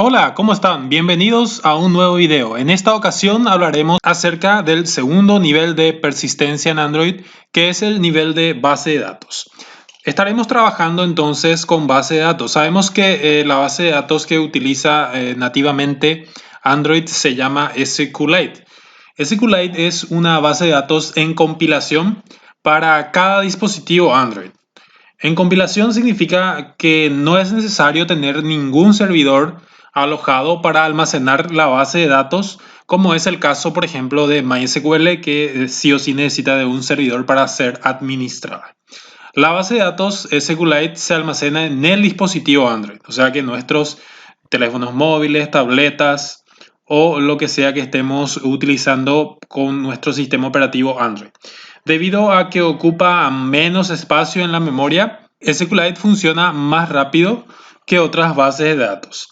Hola, ¿cómo están? Bienvenidos a un nuevo video. En esta ocasión hablaremos acerca del segundo nivel de persistencia en Android, que es el nivel de base de datos. Estaremos trabajando entonces con base de datos. Sabemos que la base de datos que utiliza nativamente Android se llama SQLite. SQLite es una base de datos en compilación para cada dispositivo Android. En compilación significa que no es necesario tener ningún servidor alojado para almacenar la base de datos, como es el caso, por ejemplo, de MySQL, que sí o sí necesita de un servidor para ser administrada. La base de datos SQLite se almacena en el dispositivo Android, o sea que nuestros teléfonos móviles, tabletas o lo que sea que estemos utilizando con nuestro sistema operativo Android. Debido a que ocupa menos espacio en la memoria, SQLite funciona más rápido que otras bases de datos.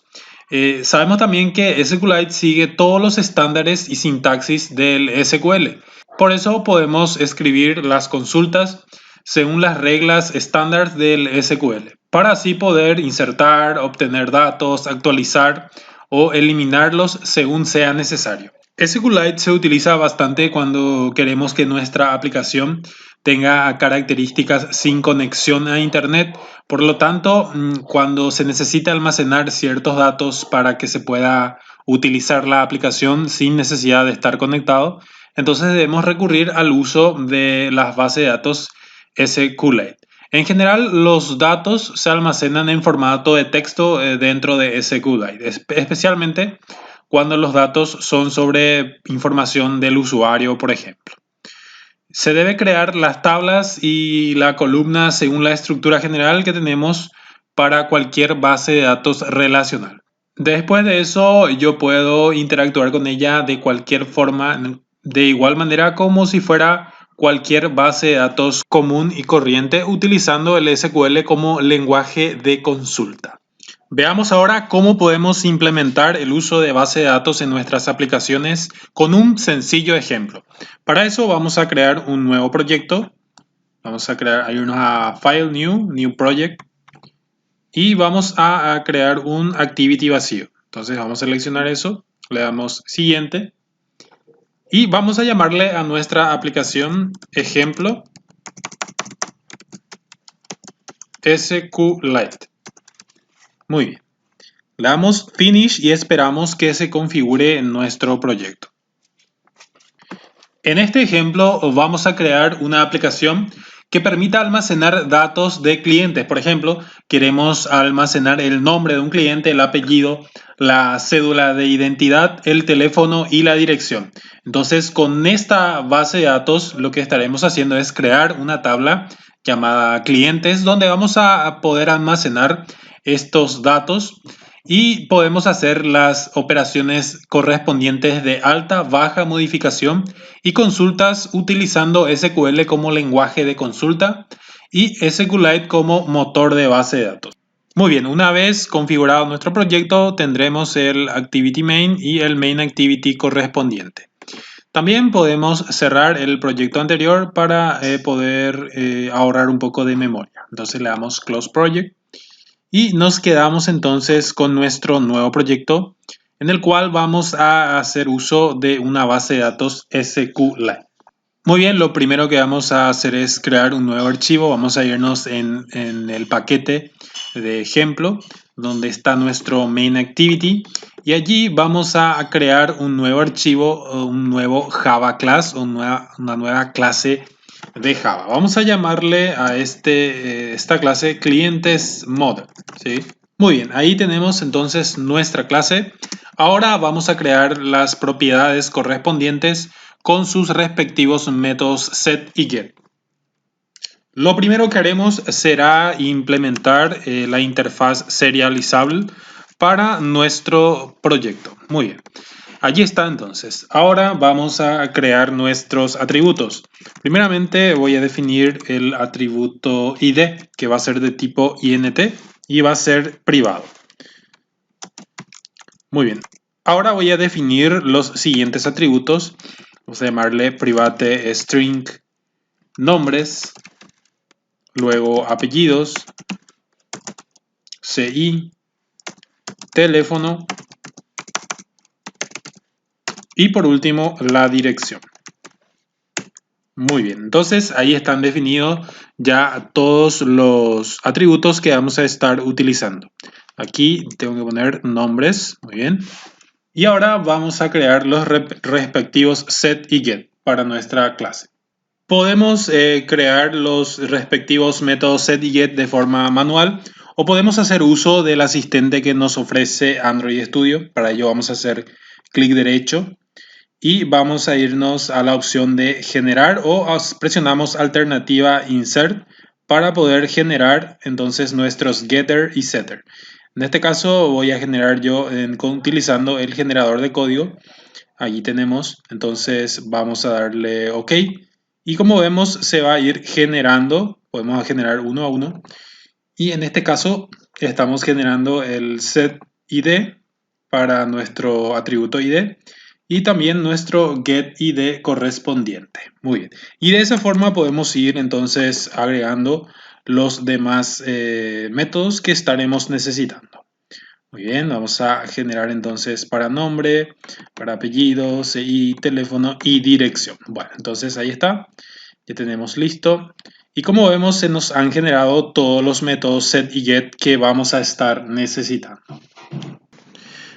Sabemos también que SQLite sigue todos los estándares y sintaxis del SQL. Por eso podemos escribir las consultas según las reglas estándar del SQL, para así poder insertar, obtener datos, actualizar o eliminarlos según sea necesario. SQLite se utiliza bastante cuando queremos que nuestra aplicación tenga características sin conexión a Internet. Por lo tanto, cuando se necesita almacenar ciertos datos para que se pueda utilizar la aplicación sin necesidad de estar conectado, entonces debemos recurrir al uso de las bases de datos SQLite. En general, los datos se almacenan en formato de texto dentro de SQLite, especialmente cuando los datos son sobre información del usuario, por ejemplo. Se debe crear las tablas y la columna según la estructura general que tenemos para cualquier base de datos relacional. Después de eso, yo puedo interactuar con ella de cualquier forma, de igual manera como si fuera cualquier base de datos común y corriente, utilizando el SQL como lenguaje de consulta. Veamos ahora cómo podemos implementar el uso de base de datos en nuestras aplicaciones con un sencillo ejemplo. Para eso vamos a crear un nuevo proyecto. Vamos a irnos a File New Project, y vamos a crear un Activity vacío. Entonces vamos a seleccionar eso, le damos Siguiente y vamos a llamarle a nuestra aplicación ejemplo SQLite. Muy bien. Le damos Finish y esperamos que se configure nuestro proyecto. En este ejemplo vamos a crear una aplicación que permita almacenar datos de clientes. Por ejemplo, queremos almacenar el nombre de un cliente, el apellido, la cédula de identidad, el teléfono y la dirección. Entonces, con esta base de datos, lo que estaremos haciendo es crear una tabla llamada clientes, donde vamos a poder almacenar estos datos y podemos hacer las operaciones correspondientes de alta, baja, modificación y consultas utilizando SQL como lenguaje de consulta y SQLite como motor de base de datos. Muy bien, una vez configurado nuestro proyecto, tendremos el Activity Main y el Main Activity correspondiente. También podemos cerrar el proyecto anterior para poder ahorrar un poco de memoria. Entonces le damos Close Project y nos quedamos entonces con nuestro nuevo proyecto, en el cual vamos a hacer uso de una base de datos SQLite. Muy bien, lo primero que vamos a hacer es crear un nuevo archivo. Vamos a irnos en el paquete de ejemplo, donde está nuestro main activity, y allí vamos a crear un nuevo archivo, un nuevo Java class, o una nueva clase de Java. Vamos a llamarle a esta clase clientes model, ¿sí? Muy bien, ahí tenemos entonces nuestra clase. Ahora vamos a crear las propiedades correspondientes con sus respectivos métodos set y get. Lo primero que haremos será implementar la interfaz serializable para nuestro proyecto. Muy bien. Allí está entonces. Ahora vamos a crear nuestros atributos. Primeramente voy a definir el atributo ID, que va a ser de tipo int y va a ser privado. Muy bien. Ahora voy a definir los siguientes atributos. Vamos a llamarle private string nombres, luego apellidos, CI, teléfono y por último la dirección. Muy bien, entonces ahí están definidos ya todos los atributos que vamos a estar utilizando. Aquí tengo que poner nombres, muy bien. Y ahora vamos a crear los respectivos set y get para nuestra clase. Podemos crear los respectivos métodos set y get de forma manual o podemos hacer uso del asistente que nos ofrece Android Studio. Para ello vamos a hacer clic derecho y vamos a irnos a la opción de generar o presionamos alternativa insert para poder generar entonces nuestros getter y setter. En este caso voy a generar yo utilizando el generador de código. Allí tenemos, entonces vamos a darle OK. Y como vemos se va a ir generando, podemos generar uno a uno. Y en este caso estamos generando el set ID para nuestro atributo ID y también nuestro get ID correspondiente. Muy bien. Y de esa forma podemos ir entonces agregando los demás métodos que estaremos necesitando. Muy bien, vamos a generar entonces para nombre, para apellidos y teléfono y dirección. Bueno, entonces ahí está. Ya tenemos listo. Y como vemos, se nos han generado todos los métodos set y get que vamos a estar necesitando.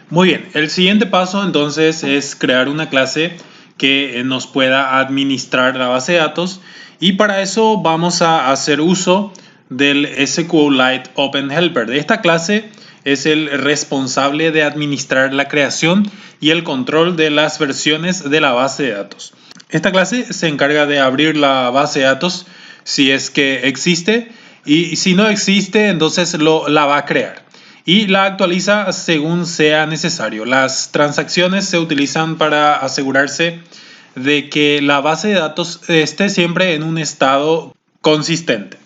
Muy bien, el siguiente paso entonces es crear una clase que nos pueda administrar la base de datos y para eso vamos a hacer uso del SQLite Open Helper. De esta clase es el responsable de administrar la creación y el control de las versiones de la base de datos. Esta clase se encarga de abrir la base de datos si es que existe y si no existe entonces la va a crear y la actualiza según sea necesario. Las transacciones se utilizan para asegurarse de que la base de datos esté siempre en un estado consistente.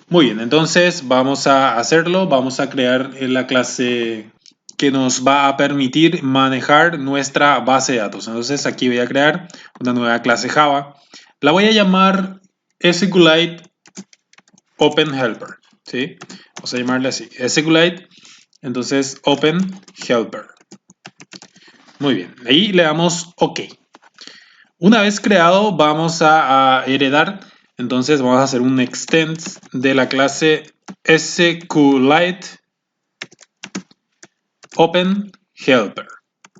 Muy bien, entonces vamos a hacerlo. Vamos a crear la clase que nos va a permitir manejar nuestra base de datos. Entonces aquí voy a crear una nueva clase Java. La voy a llamar SQLite Open Helper. ¿Sí? Vamos a llamarle así, SQLite, entonces Open Helper. Muy bien, ahí le damos OK. Una vez creado, vamos a heredar, entonces vamos a hacer un extend de la clase SQLite Open Helper.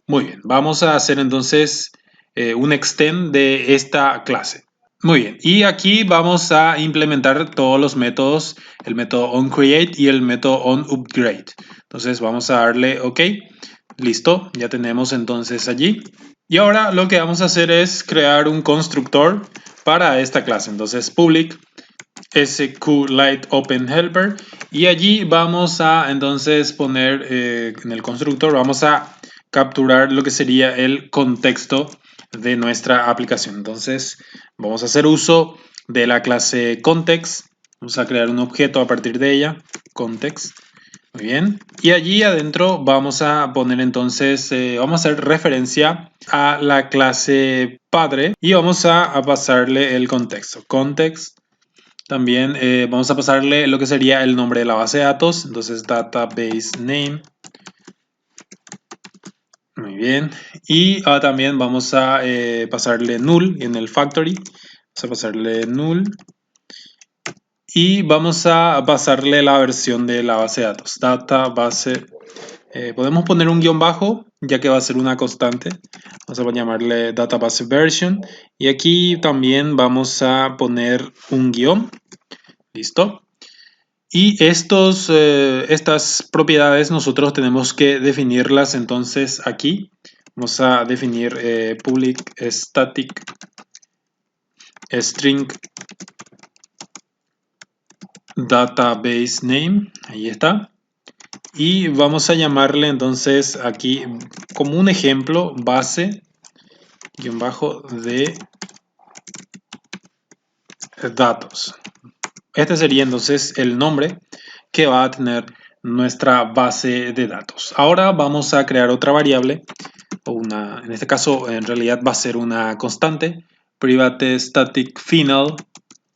Muy bien, vamos a hacer entonces un extend de esta clase. Muy bien, y aquí vamos a implementar todos los métodos, el método onCreate y el método onUpgrade. Entonces vamos a darle OK. Listo, ya tenemos entonces allí. Y ahora lo que vamos a hacer es crear un constructor para esta clase. Entonces public SQLite Open Helper y allí vamos a entonces poner en el constructor, vamos a capturar lo que sería el contexto de nuestra aplicación. Entonces vamos a hacer uso de la clase context, vamos a crear un objeto a partir de ella, context. Muy bien, y allí adentro vamos a poner entonces, vamos a hacer referencia a la clase padre y vamos a pasarle el contexto, context. También vamos a pasarle lo que sería el nombre de la base de datos, entonces database name. Muy bien, y también vamos a pasarle null en el factory, vamos a pasarle null y vamos a pasarle la versión de la base de datos, database. Podemos poner un guión bajo ya que va a ser una constante, vamos a llamarle database version y aquí también vamos a poner un guión, listo. Y estas propiedades nosotros tenemos que definirlas entonces aquí. Vamos a definir public static string database name. Ahí está. Y vamos a llamarle entonces aquí como un ejemplo base guión bajo de datos. Este sería entonces el nombre que va a tener nuestra base de datos. Ahora vamos a crear otra variable, en este caso en realidad va a ser una constante, private static final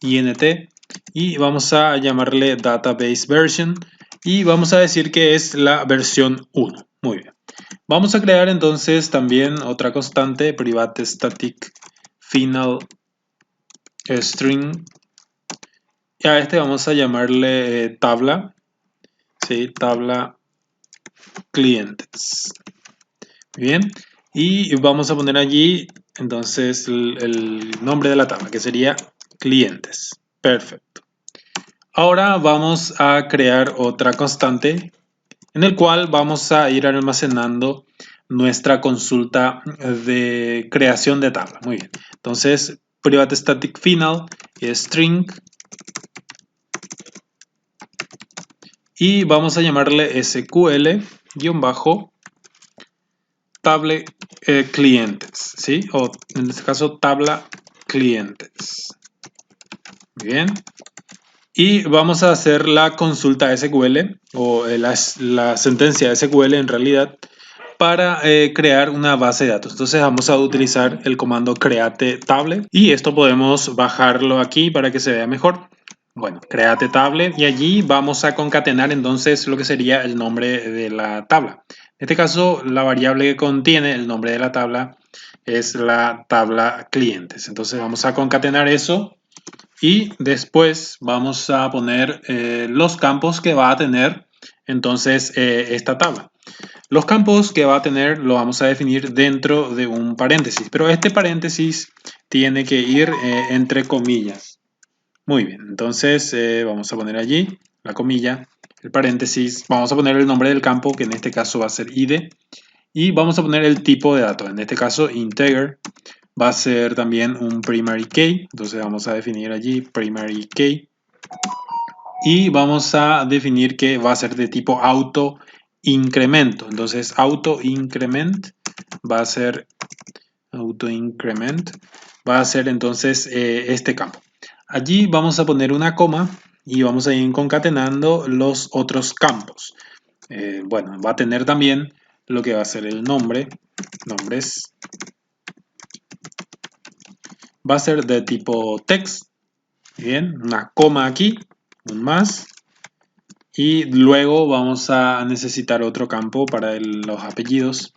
int, y vamos a llamarle database version y vamos a decir que es la versión 1. Muy bien. Vamos a crear entonces también otra constante, private static final string. Y a este vamos a llamarle tabla, ¿sí? Tabla clientes. Bien. Y vamos a poner allí entonces el nombre de la tabla, que sería clientes. Perfecto. Ahora vamos a crear otra constante en el cual vamos a ir almacenando nuestra consulta de creación de tabla. Muy bien. Entonces, private static final string y vamos a llamarle SQL-table clientes, ¿sí? O en este caso, tabla clientes. Bien. Y vamos a hacer la consulta SQL o la sentencia SQL en realidad para crear una base de datos. Entonces vamos a utilizar el comando create table y esto podemos bajarlo aquí para que se vea mejor. Bueno, create table y allí vamos a concatenar entonces lo que sería el nombre de la tabla. En este caso, la variable que contiene el nombre de la tabla es la tabla clientes. Entonces vamos a concatenar eso y después vamos a poner los campos que va a tener entonces esta tabla. Los campos que va a tener lo vamos a definir dentro de un paréntesis, pero este paréntesis tiene que ir entre comillas. Muy bien, entonces vamos a poner allí la comilla, el paréntesis, vamos a poner el nombre del campo, que en este caso va a ser id, y vamos a poner el tipo de datos, en este caso integer, va a ser también un primary key, entonces vamos a definir allí primary key, y vamos a definir que va a ser de tipo auto incremento. Entonces auto increment va a ser entonces este campo. Allí vamos a poner una coma y vamos a ir concatenando los otros campos. Bueno, va a tener también lo que va a ser el nombre, nombres. Va a ser de tipo text. Bien, una coma aquí, un más. Y luego vamos a necesitar otro campo para los apellidos.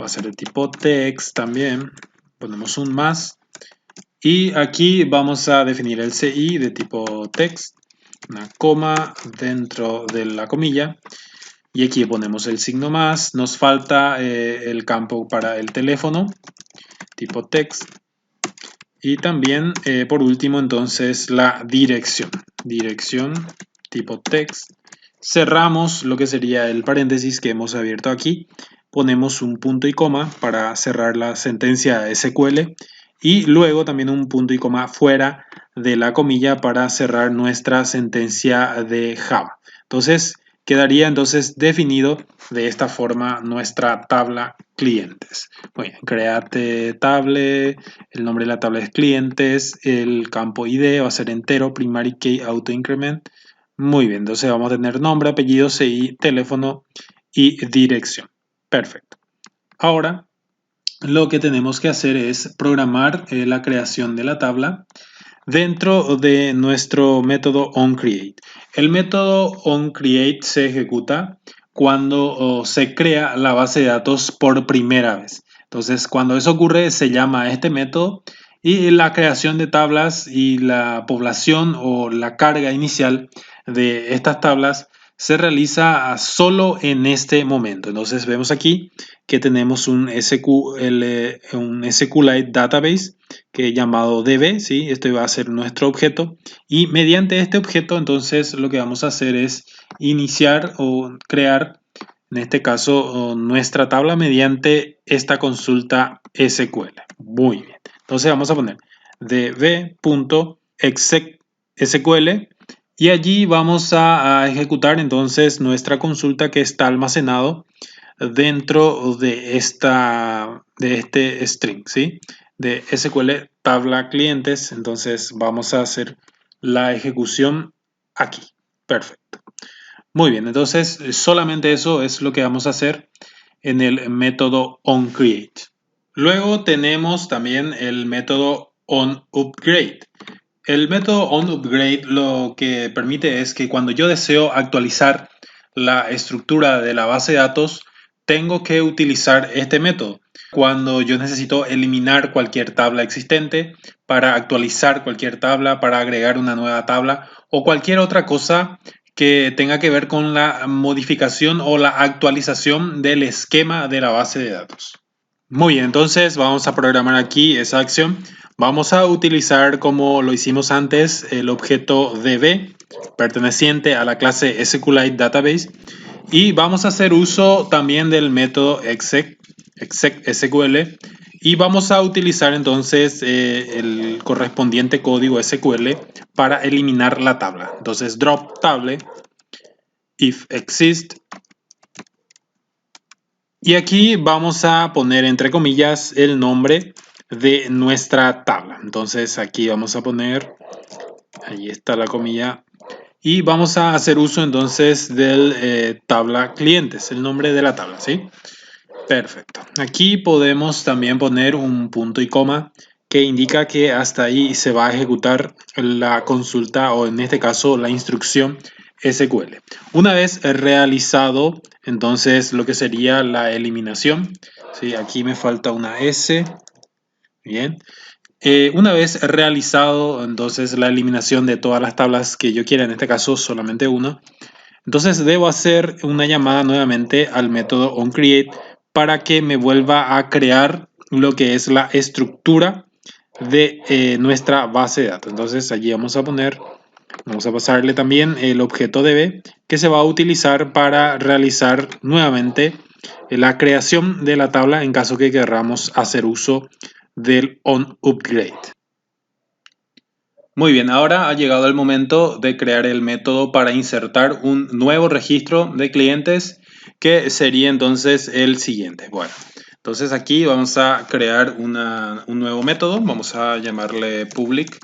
Va a ser de tipo text también. Ponemos un más. Y aquí vamos a definir el CI de tipo text. Una coma dentro de la comilla. Y aquí ponemos el signo más. Nos falta el campo para el teléfono. Tipo text. Y también, por último, entonces la dirección. Dirección tipo text. Cerramos lo que sería el paréntesis que hemos abierto aquí. Ponemos un punto y coma para cerrar la sentencia SQL. Y luego también un punto y coma fuera de la comilla para cerrar nuestra sentencia de Java. Entonces, quedaría entonces definido de esta forma nuestra tabla clientes. Muy bien, create table, el nombre de la tabla es clientes, el campo ID va a ser entero, primary key auto increment. Muy bien, entonces vamos a tener nombre, apellido, CI, teléfono y dirección. Perfecto. Ahora lo que tenemos que hacer es programar la creación de la tabla dentro de nuestro método onCreate. El método onCreate se ejecuta cuando se crea la base de datos por primera vez. Entonces, cuando eso ocurre, se llama a este método y la creación de tablas y la población o la carga inicial de estas tablas se realiza solo en este momento. Entonces, vemos aquí que tenemos un SQLite Database que es llamado DB, ¿sí? Este va a ser nuestro objeto y mediante este objeto entonces lo que vamos a hacer es iniciar o crear en este caso nuestra tabla mediante esta consulta SQL. Muy bien, entonces vamos a poner db.exec.sql y allí vamos a ejecutar entonces nuestra consulta que está almacenado dentro de este string, ¿sí? De SQL tabla clientes. Entonces vamos a hacer la ejecución aquí. Perfecto. Muy bien, entonces solamente eso es lo que vamos a hacer en el método onCreate. Luego tenemos también el método onUpgrade. El método onUpgrade lo que permite es que cuando yo deseo actualizar la estructura de la base de datos, tengo que utilizar este método cuando yo necesito eliminar cualquier tabla existente, para actualizar cualquier tabla, para agregar una nueva tabla o cualquier otra cosa que tenga que ver con la modificación o la actualización del esquema de la base de datos. Muy bien, entonces vamos a programar aquí esa acción. Vamos a utilizar, como lo hicimos antes, el objeto DB perteneciente a la clase SQLite Database, y vamos a hacer uso también del método exec SQL, y vamos a utilizar entonces el correspondiente código SQL para eliminar la tabla. Entonces drop table if exist, y aquí vamos a poner entre comillas el nombre de nuestra tabla. Entonces aquí vamos a poner, ahí está la comilla, y vamos a hacer uso entonces del tabla clientes, el nombre de la tabla, ¿sí? Perfecto. Aquí podemos también poner un punto y coma que indica que hasta ahí se va a ejecutar la consulta, o en este caso la instrucción SQL. Una vez realizado entonces lo que sería la eliminación, ¿sí? Aquí me falta una S. Bien. Una vez realizado entonces la eliminación de todas las tablas que yo quiera, en este caso solamente una, entonces debo hacer una llamada nuevamente al método onCreate para que me vuelva a crear lo que es la estructura de nuestra base de datos. Entonces allí vamos a pasarle también el objeto DB, que se va a utilizar para realizar nuevamente la creación de la tabla en caso que queramos hacer uso del onUpgrade. Muy bien, ahora ha llegado el momento de crear el método para insertar un nuevo registro de clientes, que sería entonces el siguiente. Bueno, entonces aquí vamos a crear un nuevo método, vamos a llamarle public.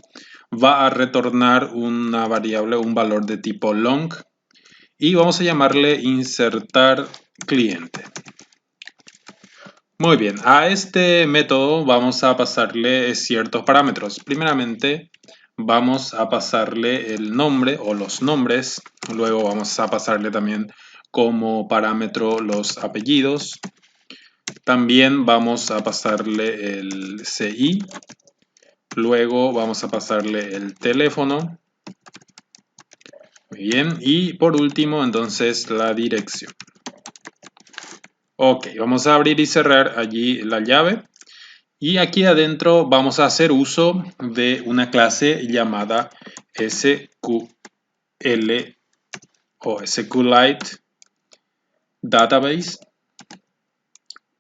Va a retornar una variable, un valor de tipo long, y vamos a llamarle insertar cliente. Muy bien, a este método vamos a pasarle ciertos parámetros. Primeramente, vamos a pasarle el nombre o los nombres. Luego vamos a pasarle también como parámetro los apellidos. También vamos a pasarle el CI. Luego vamos a pasarle el teléfono. Muy bien, y por último entonces la dirección. Ok, vamos a abrir y cerrar allí la llave. Y aquí adentro vamos a hacer uso de una clase llamada SQL o SQLite Database,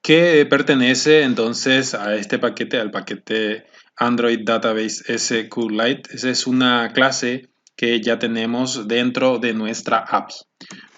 que pertenece entonces a este paquete, al paquete Android Database SQLite. Esa es una clase que ya tenemos dentro de nuestra API.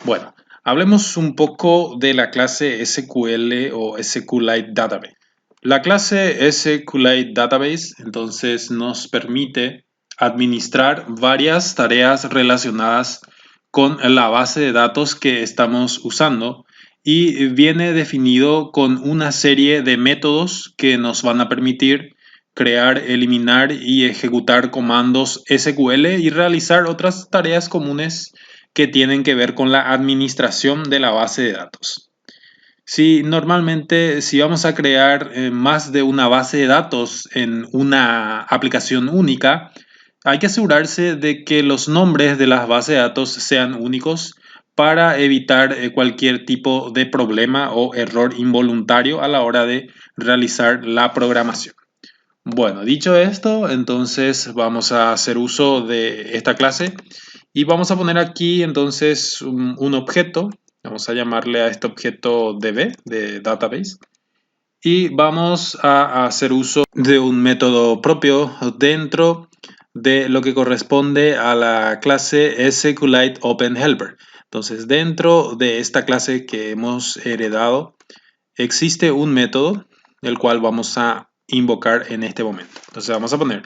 Bueno, hablemos un poco de la clase SQL o SQLite Database. La clase SQLite Database entonces nos permite administrar varias tareas relacionadas con la base de datos que estamos usando, y viene definido con una serie de métodos que nos van a permitir crear, eliminar y ejecutar comandos SQL y realizar otras tareas comunes que tienen que ver con la administración de la base de datos. Sí, normalmente si vamos a crear más de una base de datos en una aplicación única, hay que asegurarse de que los nombres de las bases de datos sean únicos para evitar cualquier tipo de problema o error involuntario a la hora de realizar la programación. Bueno, dicho esto, entonces vamos a hacer uso de esta clase y vamos a poner aquí entonces un objeto. Vamos a llamarle a este objeto DB, de database, y vamos a hacer uso de un método propio dentro de lo que corresponde a la clase SQLite Open Helper. Entonces, dentro de esta clase que hemos heredado, existe un método el cual vamos a invocar en este momento. Entonces vamos a poner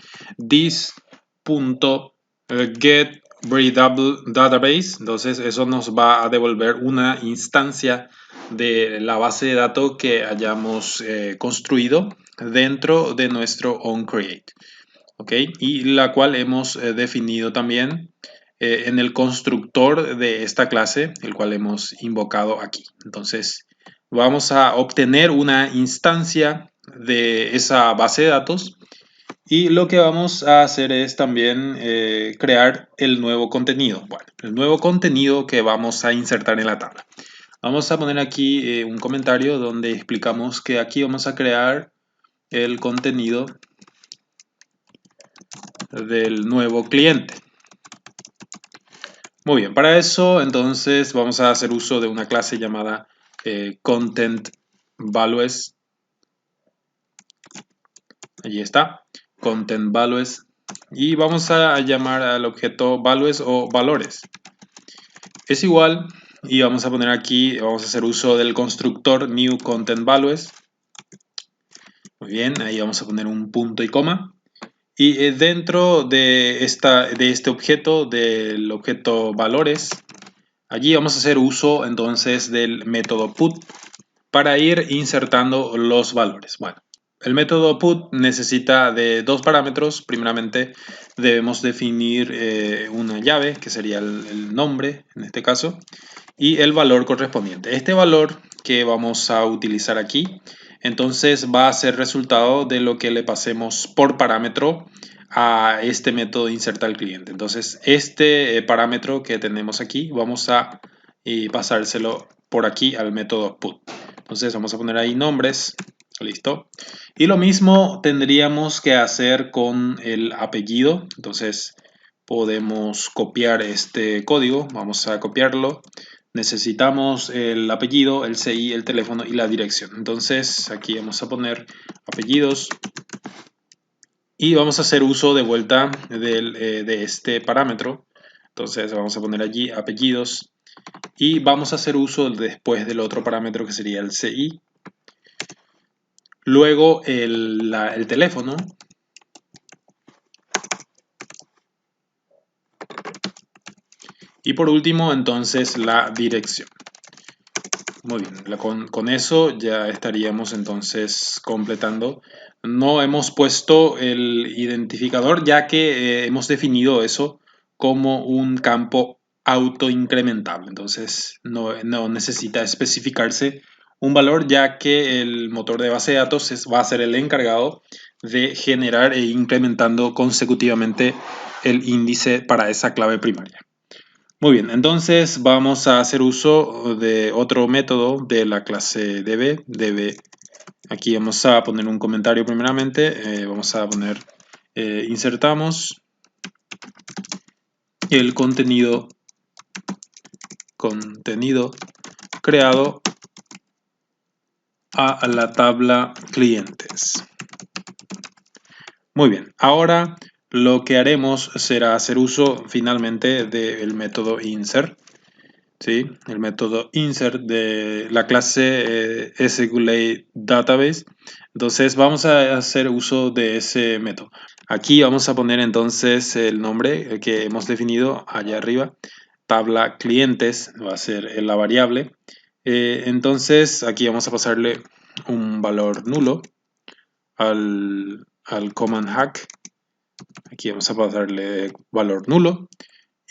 this.getBreathable Entonces eso nos va a devolver una instancia de la base de datos que hayamos construido dentro de nuestro onCreate. ¿Ok? Y la cual hemos definido también en el constructor de esta clase, el cual hemos invocado aquí. Entonces vamos a obtener una instancia de esa base de datos y lo que vamos a hacer es también crear el nuevo contenido. Bueno, el nuevo contenido que vamos a insertar en la tabla. Vamos a poner aquí un comentario donde explicamos que aquí vamos a crear el contenido del nuevo cliente. Muy bien, para eso entonces vamos a hacer uso de una clase llamada Content Values. Allí está, Content Values. Y vamos a llamar al objeto values o valores. Es igual y vamos a poner aquí, vamos a hacer uso del constructor new content values. Muy bien, ahí vamos a poner un punto y coma. Y dentro de este objeto, del objeto valores, allí vamos a hacer uso entonces del método put para ir insertando los valores. Bueno, el método put necesita de dos parámetros. Primeramente debemos definir una llave, que sería el nombre en este caso, y el valor correspondiente. Este valor que vamos a utilizar aquí, entonces va a ser resultado de lo que le pasemos por parámetro a este método insertar al cliente. Entonces este parámetro que tenemos aquí vamos a pasárselo por aquí al método put. Entonces vamos a poner ahí nombres, listo. Y lo mismo tendríamos que hacer con el apellido. Entonces podemos copiar este código, vamos a copiarlo. Necesitamos el apellido, el CI, el teléfono y la dirección. Entonces aquí vamos a poner apellidos y vamos a hacer uso de vuelta de este parámetro. Entonces vamos a poner allí apellidos y vamos a hacer uso después del otro parámetro que sería el CI. Luego el teléfono. Y por último entonces la dirección. Muy bien, con eso ya estaríamos entonces completando. No hemos puesto el identificador ya que hemos definido eso como un campo autoincrementable. Entonces no necesita especificarse un valor ya que el motor de base de datos va a ser el encargado de generar e incrementando consecutivamente el índice para esa clave primaria. Muy bien, entonces vamos a hacer uso de otro método de la clase db. Aquí vamos a poner un comentario primeramente. Vamos a poner insertamos el contenido creado a la tabla clientes. Muy bien, ahora lo que haremos será hacer uso finalmente del método insert. ¿Sí? El método insert de la clase SQL Database. Entonces vamos a hacer uso de ese método. Aquí vamos a poner entonces el nombre que hemos definido allá arriba. Tabla clientes va a ser la variable. Entonces aquí vamos a pasarle un valor nulo al command hack. Aquí vamos a pasarle valor nulo.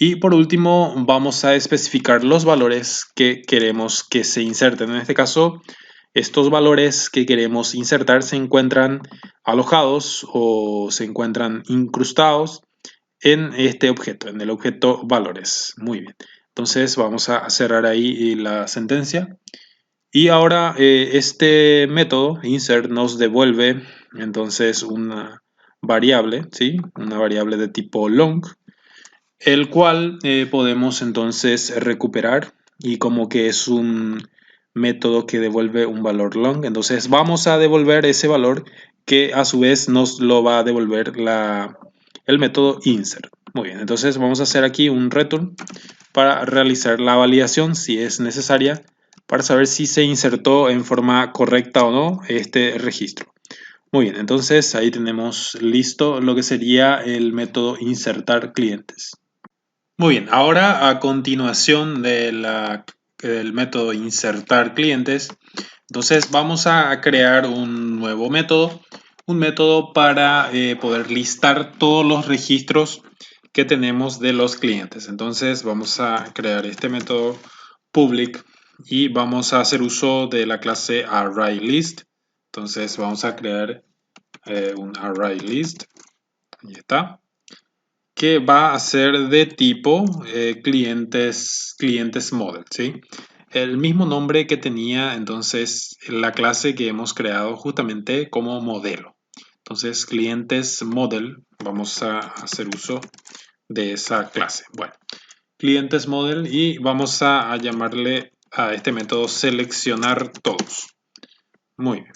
Y por último vamos a especificar los valores que queremos que se inserten. En este caso, estos valores que queremos insertar se encuentran alojados o se encuentran incrustados en este objeto, en el objeto valores. Muy bien. Entonces vamos a cerrar ahí la sentencia. Y ahora este método insert nos devuelve entonces una variable, ¿sí? Una variable de tipo long, el cual podemos entonces recuperar y como que es un método que devuelve un valor long, entonces vamos a devolver ese valor que a su vez nos lo va a devolver el método insert. Muy bien, entonces vamos a hacer aquí un return para realizar la validación si es necesaria para saber si se insertó en forma correcta o no este registro. Muy bien, entonces ahí tenemos listo lo que sería el método insertar clientes. Muy bien, ahora a continuación del método insertar clientes, entonces vamos a crear un nuevo método, un método para poder listar todos los registros que tenemos de los clientes. Entonces vamos a crear este método public y vamos a hacer uso de la clase ArrayList. Entonces vamos a crear un ArrayList, ahí está, que va a ser de tipo clientes model, ¿sí? El mismo nombre que tenía entonces la clase que hemos creado justamente como modelo. Entonces clientes model, vamos a hacer uso de esa clase. Bueno, clientes model y vamos a llamarle a este método seleccionar todos. Muy bien.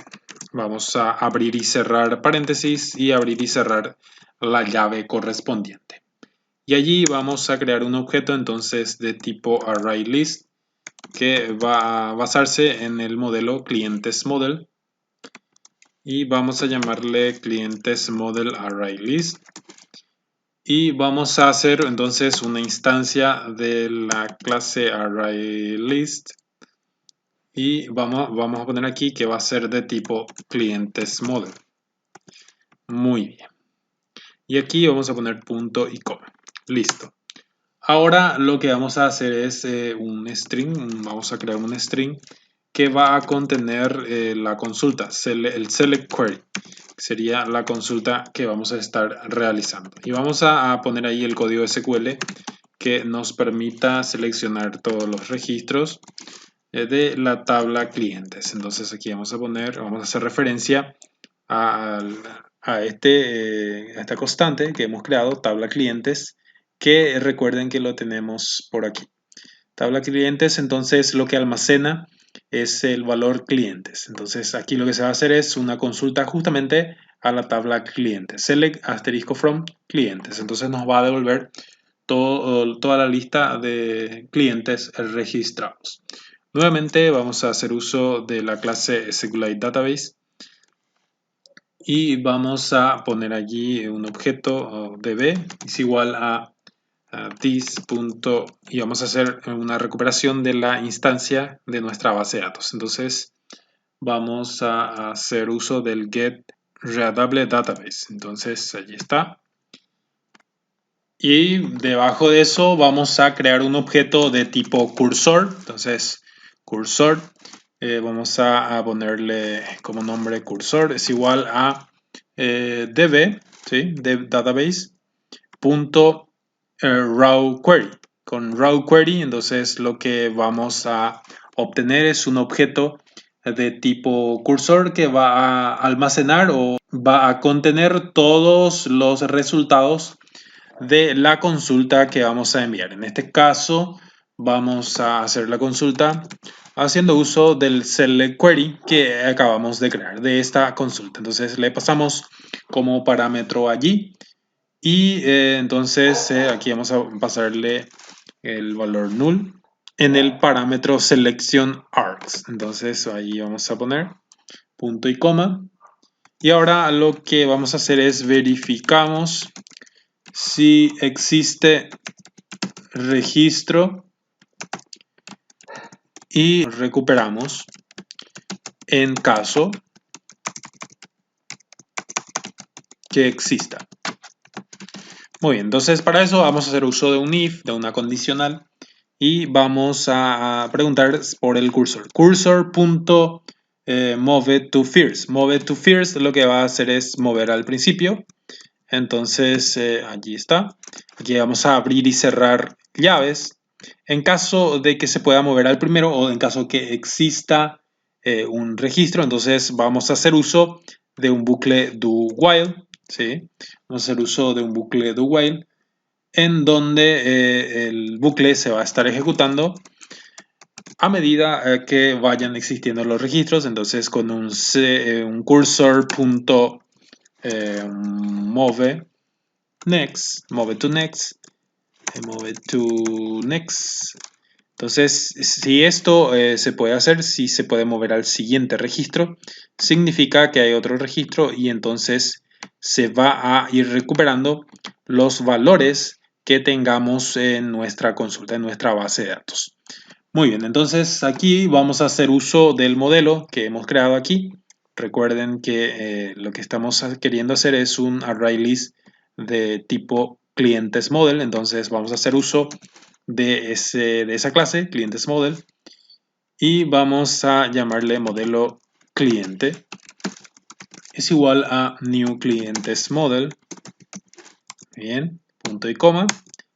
Vamos a abrir y cerrar paréntesis y abrir y cerrar la llave correspondiente. Y allí vamos a crear un objeto entonces de tipo ArrayList que va a basarse en el modelo clientes model y vamos a llamarle clientes model ArrayList y vamos a hacer entonces una instancia de la clase ArrayList y vamos a poner aquí que va a ser de tipo clientes model. Muy bien. Y aquí vamos a poner punto y coma. Listo. Ahora lo que vamos a hacer es un string, vamos a crear un string que va a contener la consulta, el select query, que sería la consulta que vamos a estar realizando. Y vamos a poner ahí el código SQL que nos permita seleccionar todos los registros de la tabla clientes. Entonces aquí vamos a hacer referencia a esta constante que hemos creado, tabla clientes, que recuerden que lo tenemos por aquí. Tabla clientes, entonces lo que almacena es el valor clientes. Entonces aquí lo que se va a hacer es una consulta justamente a la tabla clientes. Select asterisco from clientes. Entonces nos va a devolver toda la lista de clientes registrados. Nuevamente vamos a hacer uso de la clase SQLiteDatabase y vamos a poner allí un objeto db es igual a this. Y vamos a hacer una recuperación de la instancia de nuestra base de datos. Entonces vamos a hacer uso del get readable database. Entonces allí está. Y debajo de eso vamos a crear un objeto de tipo cursor. Entonces cursor, vamos a ponerle como nombre cursor, es igual a db, ¿sí? De database punto raw query. Con raw query, entonces lo que vamos a obtener es un objeto de tipo cursor que va a almacenar o va a contener todos los resultados de la consulta que vamos a enviar. En este caso, vamos a hacer la consulta haciendo uso del select query que acabamos de crear de esta consulta. Entonces le pasamos como parámetro allí y entonces aquí vamos a pasarle el valor null en el parámetro selección args. Entonces ahí vamos a poner punto y coma. Y ahora lo que vamos a hacer es verificamos si existe registro y recuperamos en caso que exista. Muy bien, entonces para eso vamos a hacer uso de un if, de una condicional, y vamos a preguntar por el cursor. Cursor.move to first. Move to first lo que va a hacer es mover al principio. Entonces allí está. Aquí vamos a abrir y cerrar llaves. En caso de que se pueda mover al primero o en caso que exista un registro, entonces vamos a hacer uso de un bucle do while. ¿Sí? Vamos a hacer uso de un bucle do while en donde el bucle se va a estar ejecutando a medida que vayan existiendo los registros. Entonces con un cursor.move next, move to next, move to next. Entonces, si esto se puede hacer, si se puede mover al siguiente registro, significa que hay otro registro y entonces se va a ir recuperando los valores que tengamos en nuestra consulta, en nuestra base de datos. Muy bien, entonces aquí vamos a hacer uso del modelo que hemos creado aquí. Recuerden que lo que estamos queriendo hacer es un ArrayList de tipo clientes model, entonces vamos a hacer uso de esa clase, clientes model, y vamos a llamarle modelo cliente. Es igual a new clientes model. Bien, punto y coma.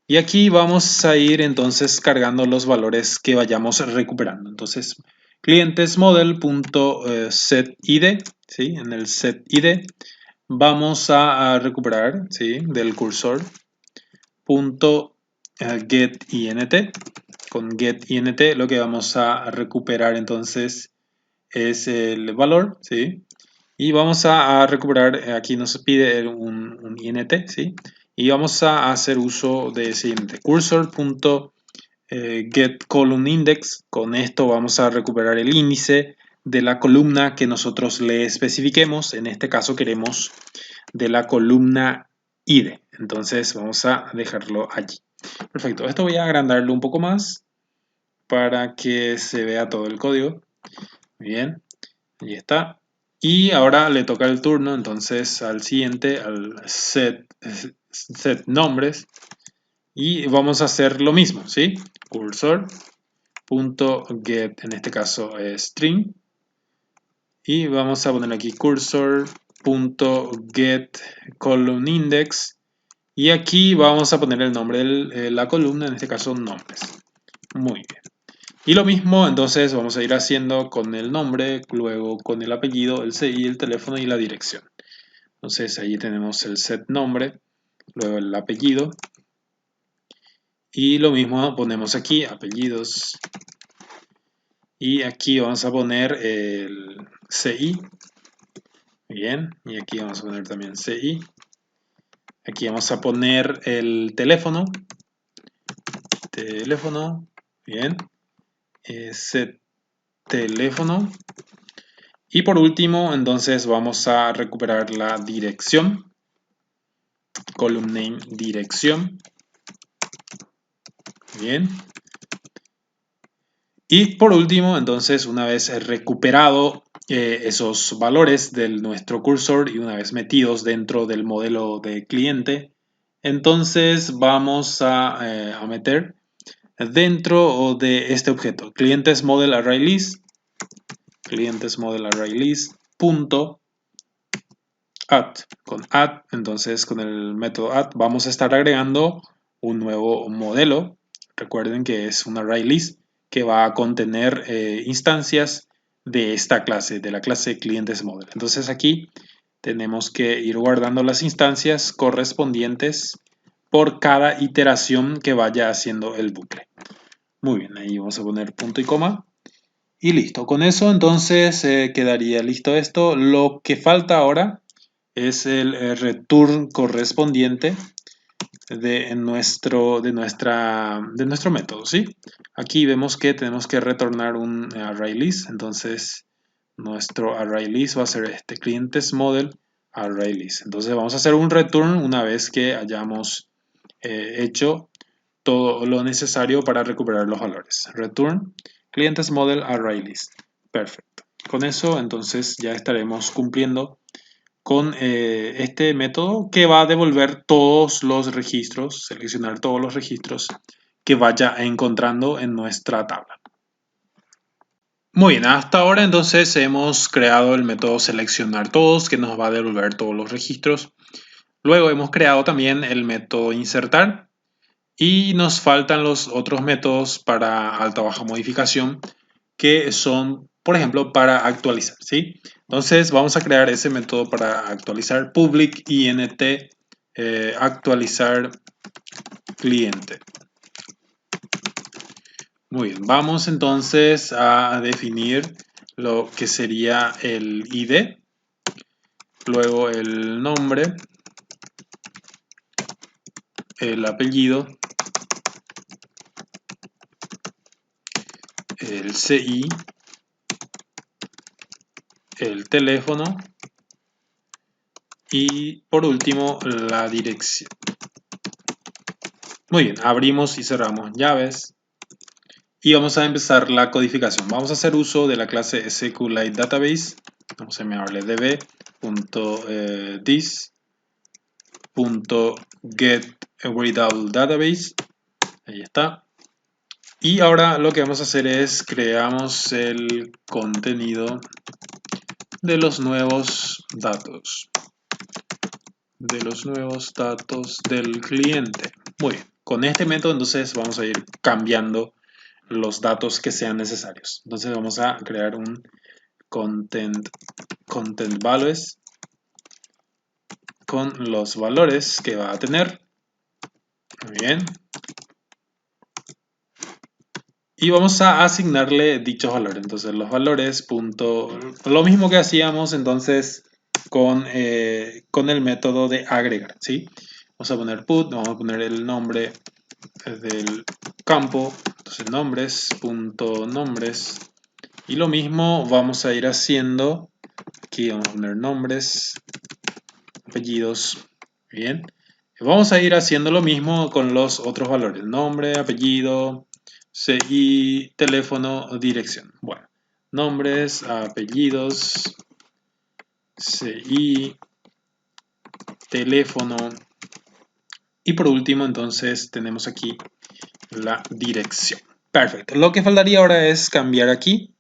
Y aquí vamos a ir entonces cargando los valores que vayamos recuperando. Entonces, clientes model.setID, ¿sí? En el setID vamos a recuperar, ¿sí? Del cursor .getInt. Con getInt lo que vamos a recuperar entonces es el valor, ¿sí? Y vamos a recuperar, aquí nos pide un int, ¿sí? Y vamos a hacer uso de ese int, cursor.getColumnIndex. Con esto vamos a recuperar el índice de la columna que nosotros le especifiquemos. En este caso queremos de la columna id. Entonces vamos a dejarlo allí. Perfecto. Esto voy a agrandarlo un poco más para que se vea todo el código. Bien. Ahí está. Y ahora le toca el turno entonces al siguiente, al set nombres. Y vamos a hacer lo mismo, ¿sí? Cursor.get, en este caso string. Y vamos a poner aquí cursor.getColumnIndex. Y aquí vamos a poner el nombre de la columna, en este caso nombres. Muy bien. Y lo mismo, entonces vamos a ir haciendo con el nombre, luego con el apellido, el CI, el teléfono y la dirección. Entonces ahí tenemos el set nombre, luego el apellido. Y lo mismo ponemos aquí, apellidos. Y aquí vamos a poner el CI. Bien, y aquí vamos a poner también CI. Aquí vamos a poner el teléfono. Bien. Set teléfono. Y por último, entonces vamos a recuperar la dirección. Column name dirección. Bien. Y por último, entonces, una vez recuperado esos valores de nuestro cursor y una vez metidos dentro del modelo de cliente, entonces vamos a meter dentro de este objeto clientes model array list, punto add. Con add, entonces con el método add vamos a estar agregando un nuevo modelo. Recuerden que es un array list que va a contener instancias de esta clase, de la clase clientes model. Entonces aquí tenemos que ir guardando las instancias correspondientes por cada iteración que vaya haciendo el bucle. Muy bien, ahí vamos a poner punto y coma. Y listo, con eso entonces quedaría listo esto. Lo que falta ahora es el return correspondiente de nuestro método, ¿sí? Aquí vemos que tenemos que retornar un array list, entonces nuestro array list va a ser este clientes model array list. Entonces vamos a hacer un return una vez que hayamos hecho todo lo necesario para recuperar los valores. Return clientes model array list. Perfecto. Con eso entonces ya estaremos cumpliendo con este método que va a devolver todos los registros, seleccionar todos los registros que vaya encontrando en nuestra tabla. Muy bien, hasta ahora entonces hemos creado el método seleccionar todos que nos va a devolver todos los registros. Luego hemos creado también el método insertar y nos faltan los otros métodos para alta o baja modificación que son, por ejemplo, para actualizar, ¿sí? Entonces vamos a crear ese método para actualizar public int actualizar cliente. Muy bien, vamos entonces a definir lo que sería el ID, luego el nombre, el apellido, el CI, el teléfono y por último la dirección. Muy bien, abrimos y cerramos llaves y vamos a empezar la codificación. Vamos a hacer uso de la clase SQLite Database. Vamos a llamarle db.this.getReadableDatabase. Ahí está. Y ahora lo que vamos a hacer es creamos el contenido de los nuevos datos. Del cliente. Muy bien. Con este método entonces vamos a ir cambiando los datos que sean necesarios. Entonces vamos a crear un content values con los valores que va a tener. Muy bien. Y vamos a asignarle dichos valores. Entonces los valores punto, lo mismo que hacíamos entonces con el método de agregar, ¿sí? Vamos a poner put, vamos a poner el nombre del campo, entonces nombres, punto nombres. Y lo mismo vamos a ir haciendo, aquí vamos a poner nombres, apellidos, bien. Vamos a ir haciendo lo mismo con los otros valores, nombre, apellido, CI, teléfono, dirección. Bueno, nombres, apellidos, CI, teléfono. Y por último, entonces, tenemos aquí la dirección. Perfecto. Lo que faltaría ahora es cambiar aquí.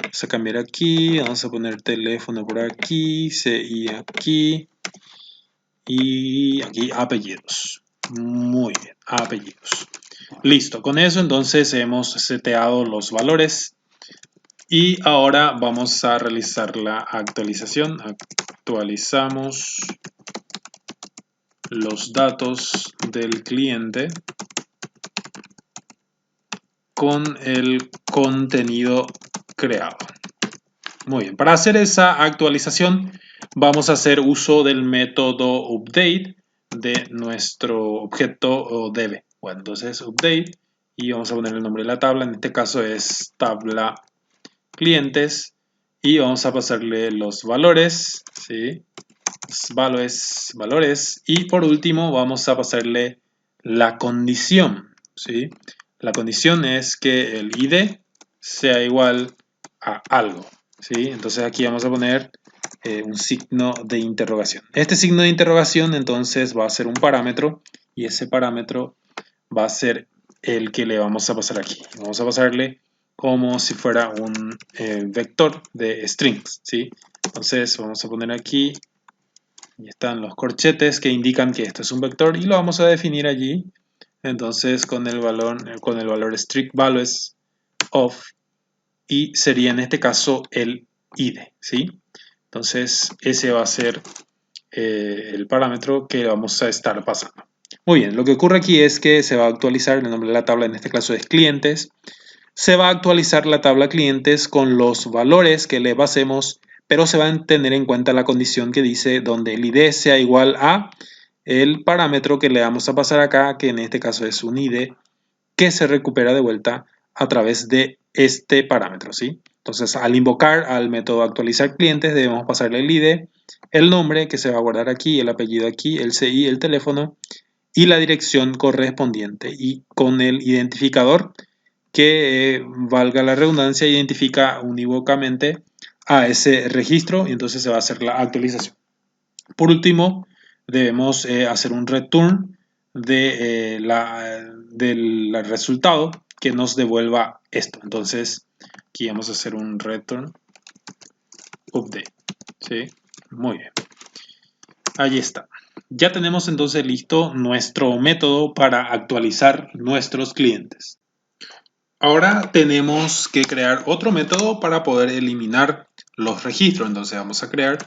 Vamos a cambiar aquí. Vamos a poner teléfono por aquí, CI aquí. Y aquí apellidos. Muy bien, apellidos. Listo, con eso entonces hemos seteado los valores y ahora vamos a realizar la actualización. Actualizamos los datos del cliente con el contenido creado. Muy bien, para hacer esa actualización vamos a hacer uso del método update de nuestro objeto DB. Bueno, entonces update y vamos a poner el nombre de la tabla, en este caso es tabla clientes y vamos a pasarle los valores, ¿sí? Valores y por último vamos a pasarle la condición, ¿sí? La condición es que el ID sea igual a algo, ¿sí? Entonces aquí vamos a poner un signo de interrogación. Este signo de interrogación entonces va a ser un parámetro y ese parámetro va a ser el que le vamos a pasar aquí. Vamos a pasarle como si fuera un vector de strings, ¿sí? Entonces vamos a poner aquí, y están los corchetes que indican que esto es un vector y lo vamos a definir allí. Entonces con el valor strict values of y sería en este caso el ID, ¿sí? Entonces ese va a ser el parámetro que vamos a estar pasando. Muy bien, lo que ocurre aquí es que se va a actualizar el nombre de la tabla, en este caso es clientes. Se va a actualizar la tabla clientes con los valores que le pasemos, pero se va a tener en cuenta la condición que dice donde el ID sea igual a el parámetro que le vamos a pasar acá, que en este caso es un ID, que se recupera de vuelta a través de este parámetro, ¿sí? Entonces, al invocar al método actualizar clientes, debemos pasarle el ID, el nombre que se va a guardar aquí, el apellido aquí, el CI, el teléfono y la dirección correspondiente. Y con el identificador que, valga la redundancia, identifica unívocamente a ese registro y entonces se va a hacer la actualización. Por último, debemos hacer un return del resultado que nos devuelva esto. Entonces, aquí vamos a hacer un return update. ¿Sí? Muy bien. Ahí está. Ya tenemos entonces listo nuestro método para actualizar nuestros clientes. Ahora tenemos que crear otro método para poder eliminar los registros. Entonces vamos a crear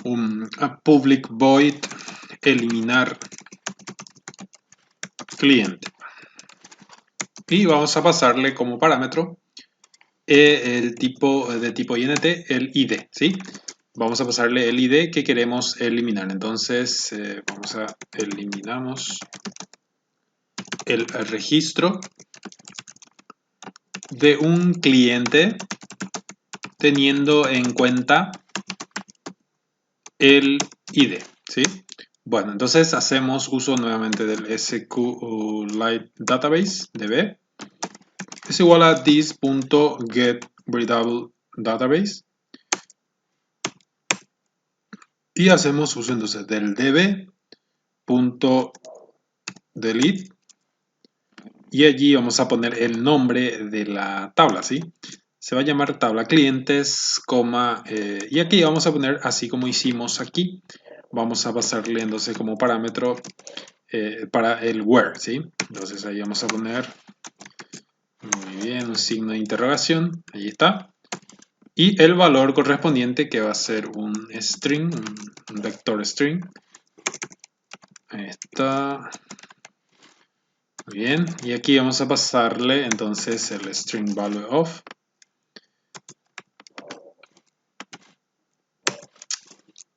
un public void eliminar cliente. Y vamos a pasarle como parámetro el tipo de tipo int, el id, ¿sí? Vamos a pasarle el id que queremos eliminar. Entonces vamos a eliminamos el registro de un cliente teniendo en cuenta el id, ¿sí? Bueno, entonces hacemos uso nuevamente del SQLite Database, DB. Es igual a this.getReadableDatabase. Y hacemos uso entonces del db.delete y allí vamos a poner el nombre de la tabla, ¿sí? Se va a llamar tabla clientes, y aquí vamos a poner así como hicimos aquí. Vamos a pasarle entonces como parámetro para el where, ¿sí? Entonces ahí vamos a poner, muy bien, un signo de interrogación, ahí está. Y el valor correspondiente que va a ser un string, un vector string. Ahí está. Muy bien, y aquí vamos a pasarle entonces el string value of.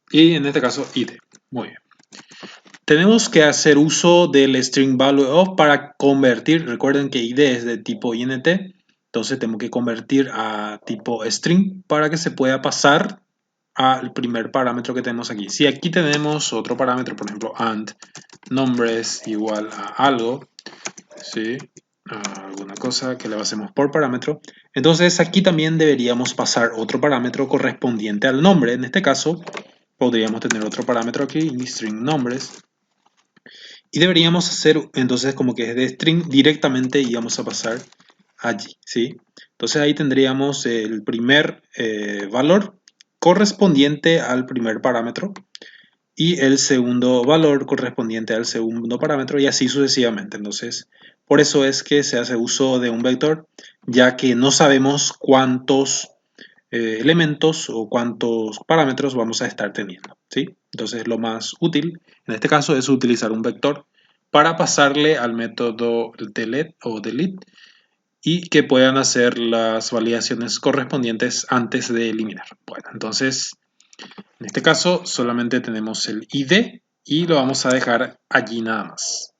Y en este caso id. Muy bien. Tenemos que hacer uso del string value of para convertir. Recuerden que id es de tipo int. Entonces tenemos que convertir a tipo string para que se pueda pasar al primer parámetro que tenemos aquí. Si aquí tenemos otro parámetro, por ejemplo, and nombres igual a algo, ¿sí? Alguna cosa que le pasemos por parámetro. Entonces aquí también deberíamos pasar otro parámetro correspondiente al nombre. En este caso podríamos tener otro parámetro aquí, string nombres. Y deberíamos hacer entonces como que es de string directamente y vamos a pasar allí, ¿sí? Entonces ahí tendríamos el primer valor correspondiente al primer parámetro y el segundo valor correspondiente al segundo parámetro y así sucesivamente. Entonces, por eso es que se hace uso de un vector, ya que no sabemos cuántos elementos o cuántos parámetros vamos a estar teniendo, ¿sí? Entonces, lo más útil en este caso es utilizar un vector para pasarle al método delete o delete y que puedan hacer las validaciones correspondientes antes de eliminar. Bueno, entonces en este caso solamente tenemos el ID y lo vamos a dejar allí nada más.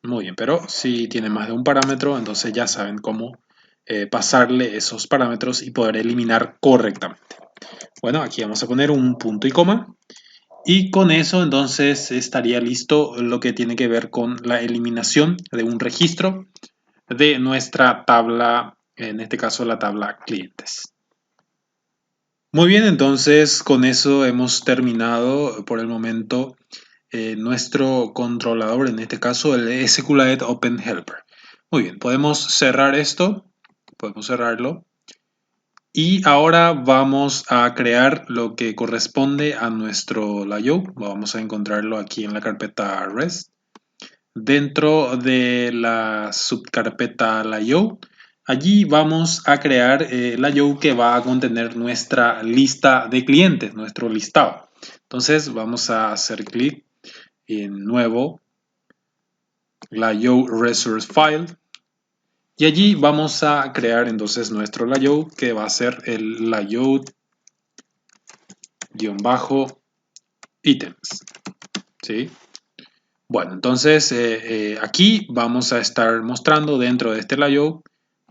Muy bien, pero si tiene más de un parámetro, entonces ya saben cómo pasarle esos parámetros y poder eliminar correctamente. Bueno, aquí vamos a poner un punto y coma. Y con eso entonces estaría listo lo que tiene que ver con la eliminación de un registro de nuestra tabla, en este caso la tabla clientes. Muy bien, entonces con eso hemos terminado por el momento nuestro controlador, en este caso el SQLite Open Helper. Muy bien, podemos cerrar esto, podemos cerrarlo. Y ahora vamos a crear lo que corresponde a nuestro layout. Vamos a encontrarlo aquí en la carpeta REST. Dentro de la subcarpeta layout, allí vamos a crear el layout que va a contener nuestra lista de clientes, nuestro listado. Entonces vamos a hacer clic en nuevo layout resource file y allí vamos a crear entonces nuestro layout que va a ser el layout-items. ¿Sí? Bueno, entonces aquí vamos a estar mostrando dentro de este layout,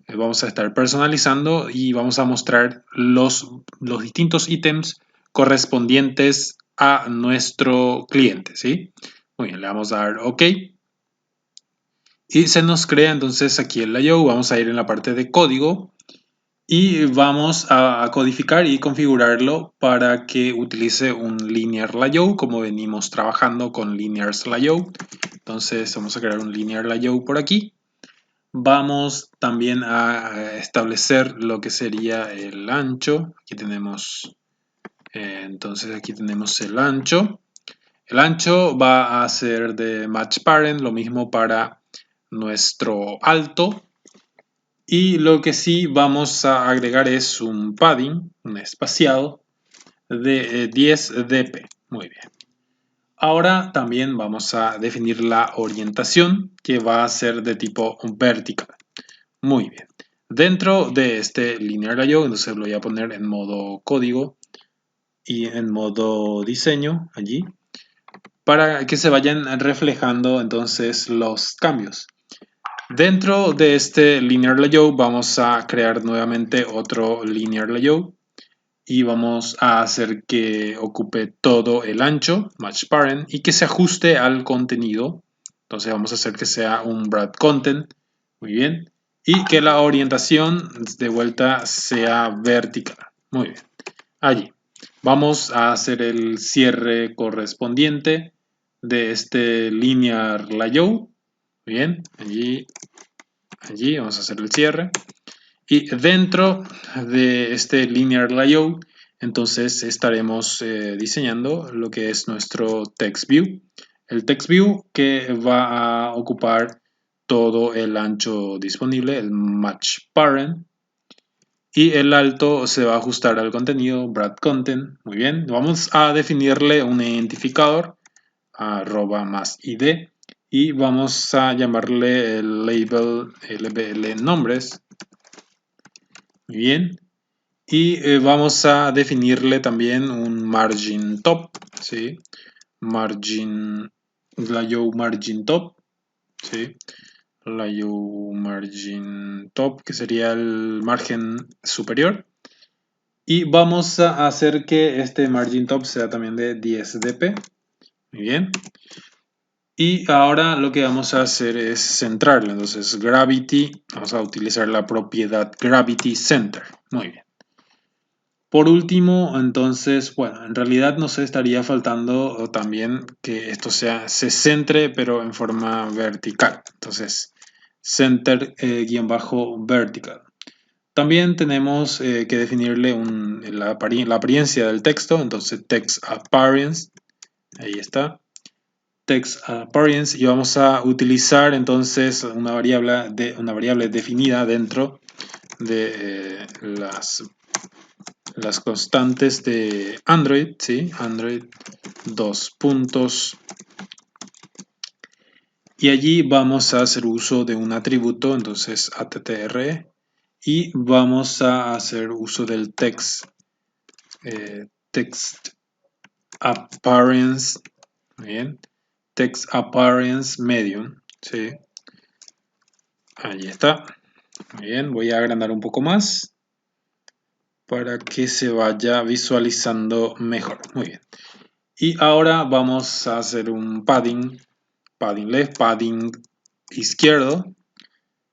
vamos a estar personalizando y vamos a mostrar los distintos ítems correspondientes a nuestro cliente, ¿sí? Muy bien, le vamos a dar OK. Y se nos crea entonces aquí el layout, vamos a ir en la parte de código y vamos a codificar y configurarlo para que utilice un linear layout como venimos trabajando con linear layout. Entonces vamos a crear un linear layout por aquí. Vamos también a establecer lo que sería el ancho. Aquí tenemos, entonces aquí tenemos el ancho. El ancho va a ser de match parent, lo mismo para nuestro alto. Y lo que sí vamos a agregar es un padding, un espaciado de 10 dp. Muy bien. Ahora también vamos a definir la orientación que va a ser de tipo vertical. Muy bien. Dentro de este linear layout, entonces lo voy a poner en modo código y en modo diseño allí para que se vayan reflejando entonces los cambios. Dentro de este linear layout vamos a crear nuevamente otro linear layout y vamos a hacer que ocupe todo el ancho, match parent, y que se ajuste al contenido. Entonces vamos a hacer que sea un broad content, muy bien, y que la orientación de vuelta sea vertical, muy bien. Allí vamos a hacer el cierre correspondiente de este linear layout, muy bien, allí Allí vamos a hacer el cierre. Y dentro de este linear layout, entonces estaremos diseñando lo que es nuestro text view. El text view que va a ocupar todo el ancho disponible, el match parent. Y el alto se va a ajustar al contenido, brad content. Muy bien, vamos a definirle un identificador, @+id. Y vamos a llamarle el label lbl nombres. Muy bien. Y vamos a definirle también un margin top, ¿sí? Layout margin top, ¿sí? Layout margin top, que sería el margen superior. Y vamos a hacer que este margin top sea también de 10 dp. Muy bien. Y ahora lo que vamos a hacer es centrarlo. Entonces, gravity, vamos a utilizar la propiedad gravity center. Muy bien. Por último, entonces, bueno, en realidad nos estaría faltando también que esto se centre, pero en forma vertical. Entonces, center vertical. También tenemos que definirle la apariencia del texto. Entonces, text appearance. Ahí está. Text appearance. Y vamos a utilizar entonces una variable definida dentro de las constantes de Android, ¿sí? Android 2 puntos. Y allí vamos a hacer uso de un atributo, entonces attr, y vamos a hacer uso del text appearance, bien, text appearance medium, ¿sí? Allí está. Muy bien, voy a agrandar un poco más para que se vaya visualizando mejor. Muy bien. Y ahora vamos a hacer un padding left, padding izquierdo,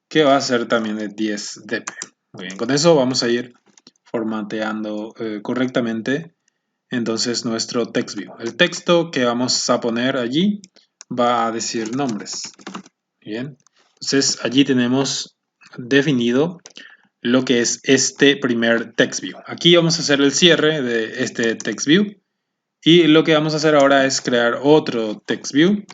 que va a ser también de 10 dp. Muy bien, con eso vamos a ir formateando correctamente entonces nuestro text view. El texto que vamos a poner allí va a decir nombres. Bien, entonces allí tenemos definido lo que es este primer text view. Aquí vamos a hacer el cierre de este text view. Y lo que vamos a hacer ahora es crear otro text view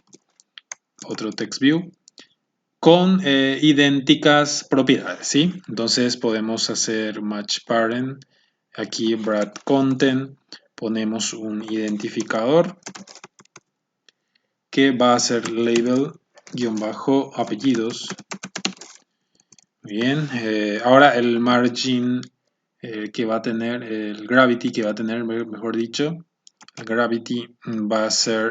con idénticas propiedades, ¿sí? Entonces podemos hacer match parent, aquí brad content, ponemos un identificador que va a ser label-apellidos. Bien, ahora el margin que va a tener, el gravity que va a tener, mejor dicho, el gravity va a ser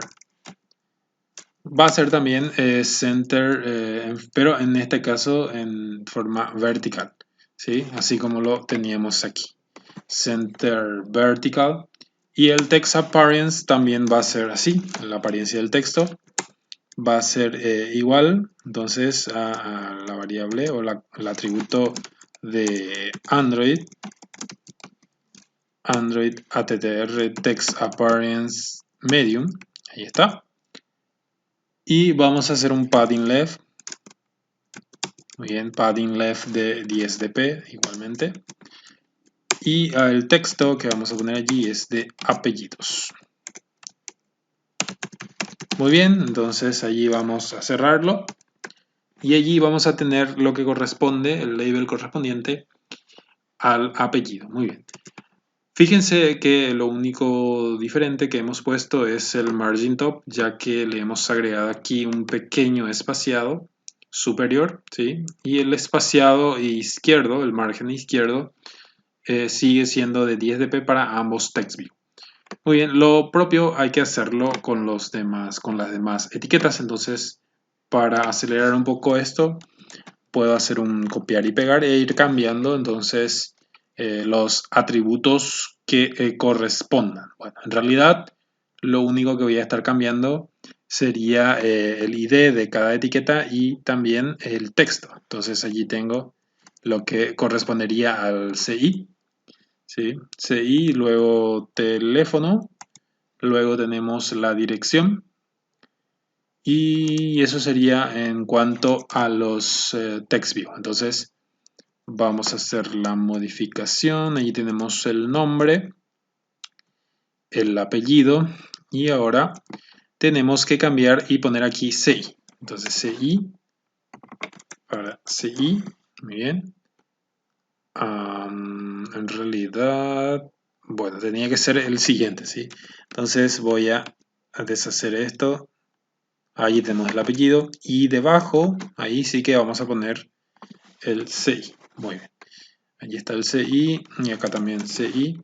también center, pero en este caso en forma vertical, ¿sí? Así como lo teníamos aquí. Center vertical. Y el text appearance también va a ser así. La apariencia del texto va a ser igual, entonces, a la variable o el atributo de Android attr text appearance medium. Ahí está. Y vamos a hacer un padding left. Muy bien, padding left de 10 dp igualmente. Y el texto que vamos a poner allí es de apellidos. Muy bien, entonces allí vamos a cerrarlo. Y allí vamos a tener lo que corresponde, el label correspondiente al apellido. Muy bien. Fíjense que lo único diferente que hemos puesto es el margin top, ya que le hemos agregado aquí un pequeño espaciado superior, ¿sí? Y el espaciado izquierdo, el margen izquierdo, sigue siendo de 10 dp para ambos text view. Muy bien, lo propio hay que hacerlo con las demás etiquetas. Entonces, para acelerar un poco esto, puedo hacer un copiar y pegar e ir cambiando entonces los atributos que correspondan. Bueno, en realidad lo único que voy a estar cambiando sería el ID de cada etiqueta y también el texto. Entonces allí tengo lo que correspondería al CI, ¿sí? CI, luego teléfono, luego tenemos la dirección Y eso sería en cuanto a los text view. Entonces vamos a hacer la modificación. Allí tenemos el nombre, el apellido y ahora tenemos que cambiar y poner aquí CI. Entonces CI para CI. Muy bien. En realidad, bueno, tenía que ser el siguiente, ¿sí? Entonces voy a deshacer esto. Ahí tenemos el apellido y debajo, ahí sí que vamos a poner el CI. Muy bien. Allí está el CI y acá también CI.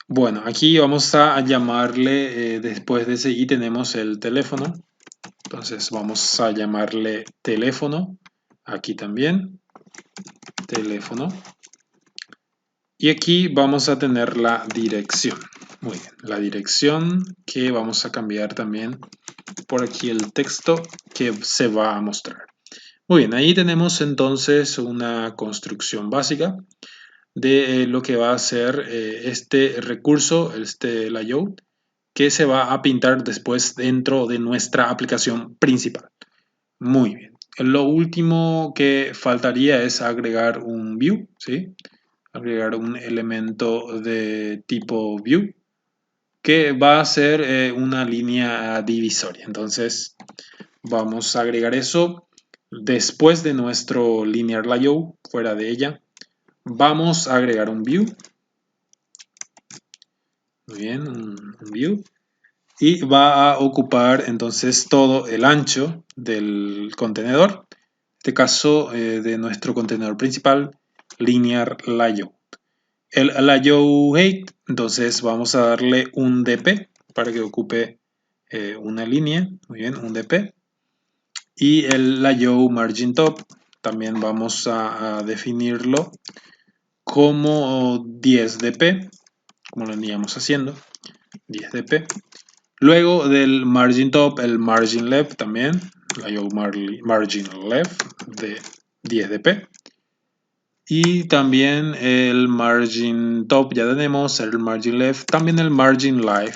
Bueno, aquí vamos a llamarle, después de CI tenemos el teléfono. Entonces vamos a llamarle teléfono. Aquí también, teléfono. Y aquí vamos a tener la dirección. Muy bien, la dirección que vamos a cambiar también por aquí el texto que se va a mostrar. Muy bien, ahí tenemos entonces una construcción básica de lo que va a ser este recurso, este layout, que se va a pintar después dentro de nuestra aplicación principal. Muy bien. Lo último que faltaría es agregar un view, ¿sí? Agregar un elemento de tipo view que va a ser una línea divisoria. Entonces vamos a agregar eso después de nuestro linear layout, fuera de ella. Vamos a agregar un view. Muy bien, un view. Y va a ocupar entonces todo el ancho del contenedor. En este caso de nuestro contenedor principal, linear layout. El layout height, entonces vamos a darle un dp para que ocupe una línea. Muy bien, un dp. Y el layout margin top también vamos a definirlo como 10 dp, como lo veníamos haciendo, 10 dp. Luego del margin top, el margin left también, layout margin left de 10 dp. Y también el margin top ya tenemos, el margin left, también el margin right,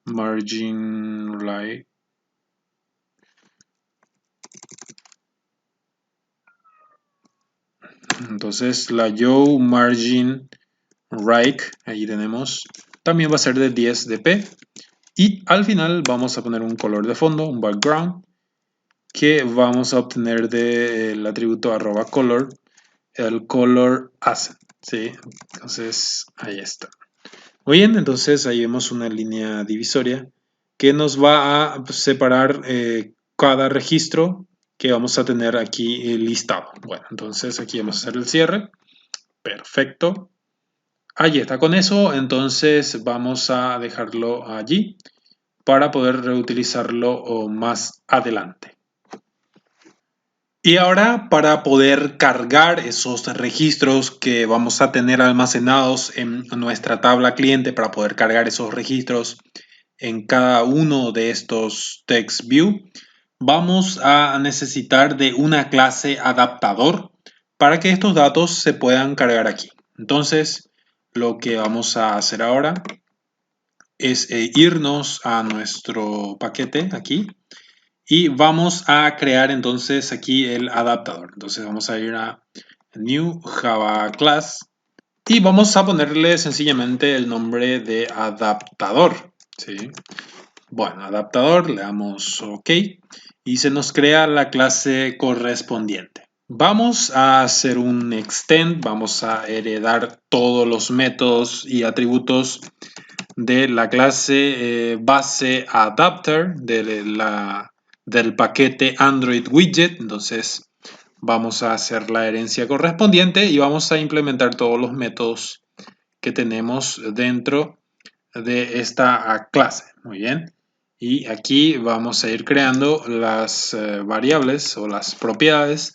margin right. Entonces la layout margin right, ahí tenemos, también va a ser de 10 dp. Y al final vamos a poner un color de fondo, un background, que vamos a obtener del atributo @color, el color accent, ¿sí? Entonces ahí está. Muy bien, entonces ahí vemos una línea divisoria que nos va a separar cada registro que vamos a tener aquí listado. Bueno, entonces aquí vamos a hacer el cierre. Perfecto. Ahí está. Con eso, entonces vamos a dejarlo allí para poder reutilizarlo más adelante. Y ahora para poder cargar esos registros que vamos a tener almacenados en nuestra tabla cliente, para poder cargar esos registros en cada uno de estos text view, vamos a necesitar de una clase adaptador para que estos datos se puedan cargar aquí. Entonces, lo que vamos a hacer ahora es irnos a nuestro paquete aquí y vamos a crear entonces aquí el adaptador. Entonces vamos a ir a New Java Class y vamos a ponerle sencillamente el nombre de adaptador. ¿Sí? Bueno, adaptador, le damos OK y se nos crea la clase correspondiente. Vamos a hacer un extend, vamos a heredar todos los métodos y atributos de la clase base adapter del paquete Android Widget. Entonces vamos a hacer la herencia correspondiente y vamos a implementar todos los métodos que tenemos dentro de esta clase. Muy bien. Y aquí vamos a ir creando las variables o las propiedades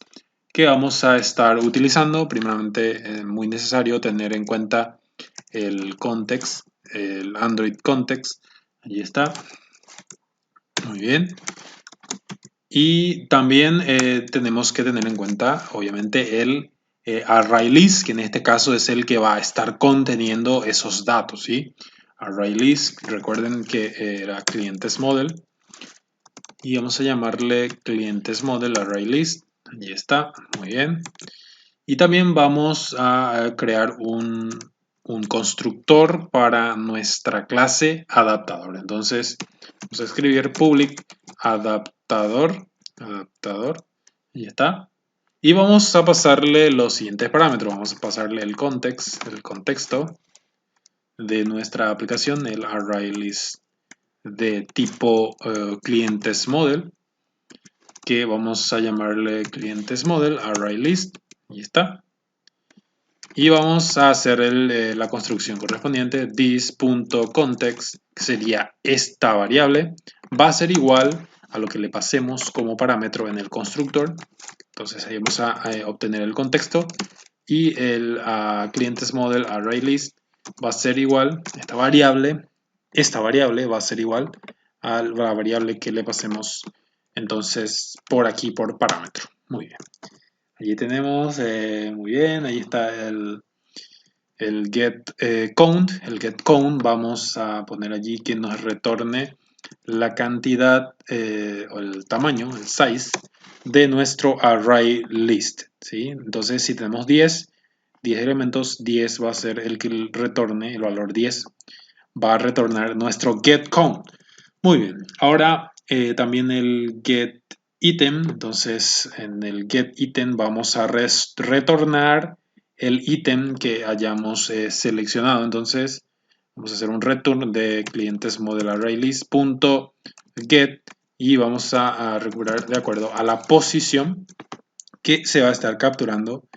que vamos a estar utilizando. Primeramente, muy necesario tener en cuenta el context, el Android context. Allí está. Muy bien. Y también tenemos que tener en cuenta, obviamente, el ArrayList, que en este caso es el que va a estar conteniendo esos datos, ¿sí? ArrayList, recuerden que era clientes model. y vamos a llamarle clientes model array list. Allí está, muy bien. Y también vamos a crear un constructor para nuestra clase adaptador. Entonces vamos a escribir public adaptador, y ya está. Y vamos a pasarle los siguientes parámetros. Vamos a pasarle el contexto de nuestra aplicación, el array list de tipo clientes model, que vamos a llamarle clientes model array list. Y está. Y vamos a hacer la construcción correspondiente. This.context, que sería esta variable, va a ser igual a lo que le pasemos como parámetro en el constructor. Entonces ahí vamos a obtener el contexto y el clientes model array list va a ser igual, esta variable va a ser igual a la variable que le pasemos entonces por aquí por parámetro. Muy bien. Allí tenemos, muy bien, ahí está el get count. El get count vamos a poner allí que nos retorne la cantidad o el tamaño, el size de nuestro array list, ¿sí? Entonces si tenemos 10 elementos, 10 va a ser el que retorne, el valor 10 va a retornar nuestro get count. Muy bien, ahora también el get item. Entonces en el get item vamos a retornar el ítem que hayamos seleccionado. Entonces vamos a hacer un return de clientes model array list punto get y vamos a recuperar de acuerdo a la posición que se va a estar capturando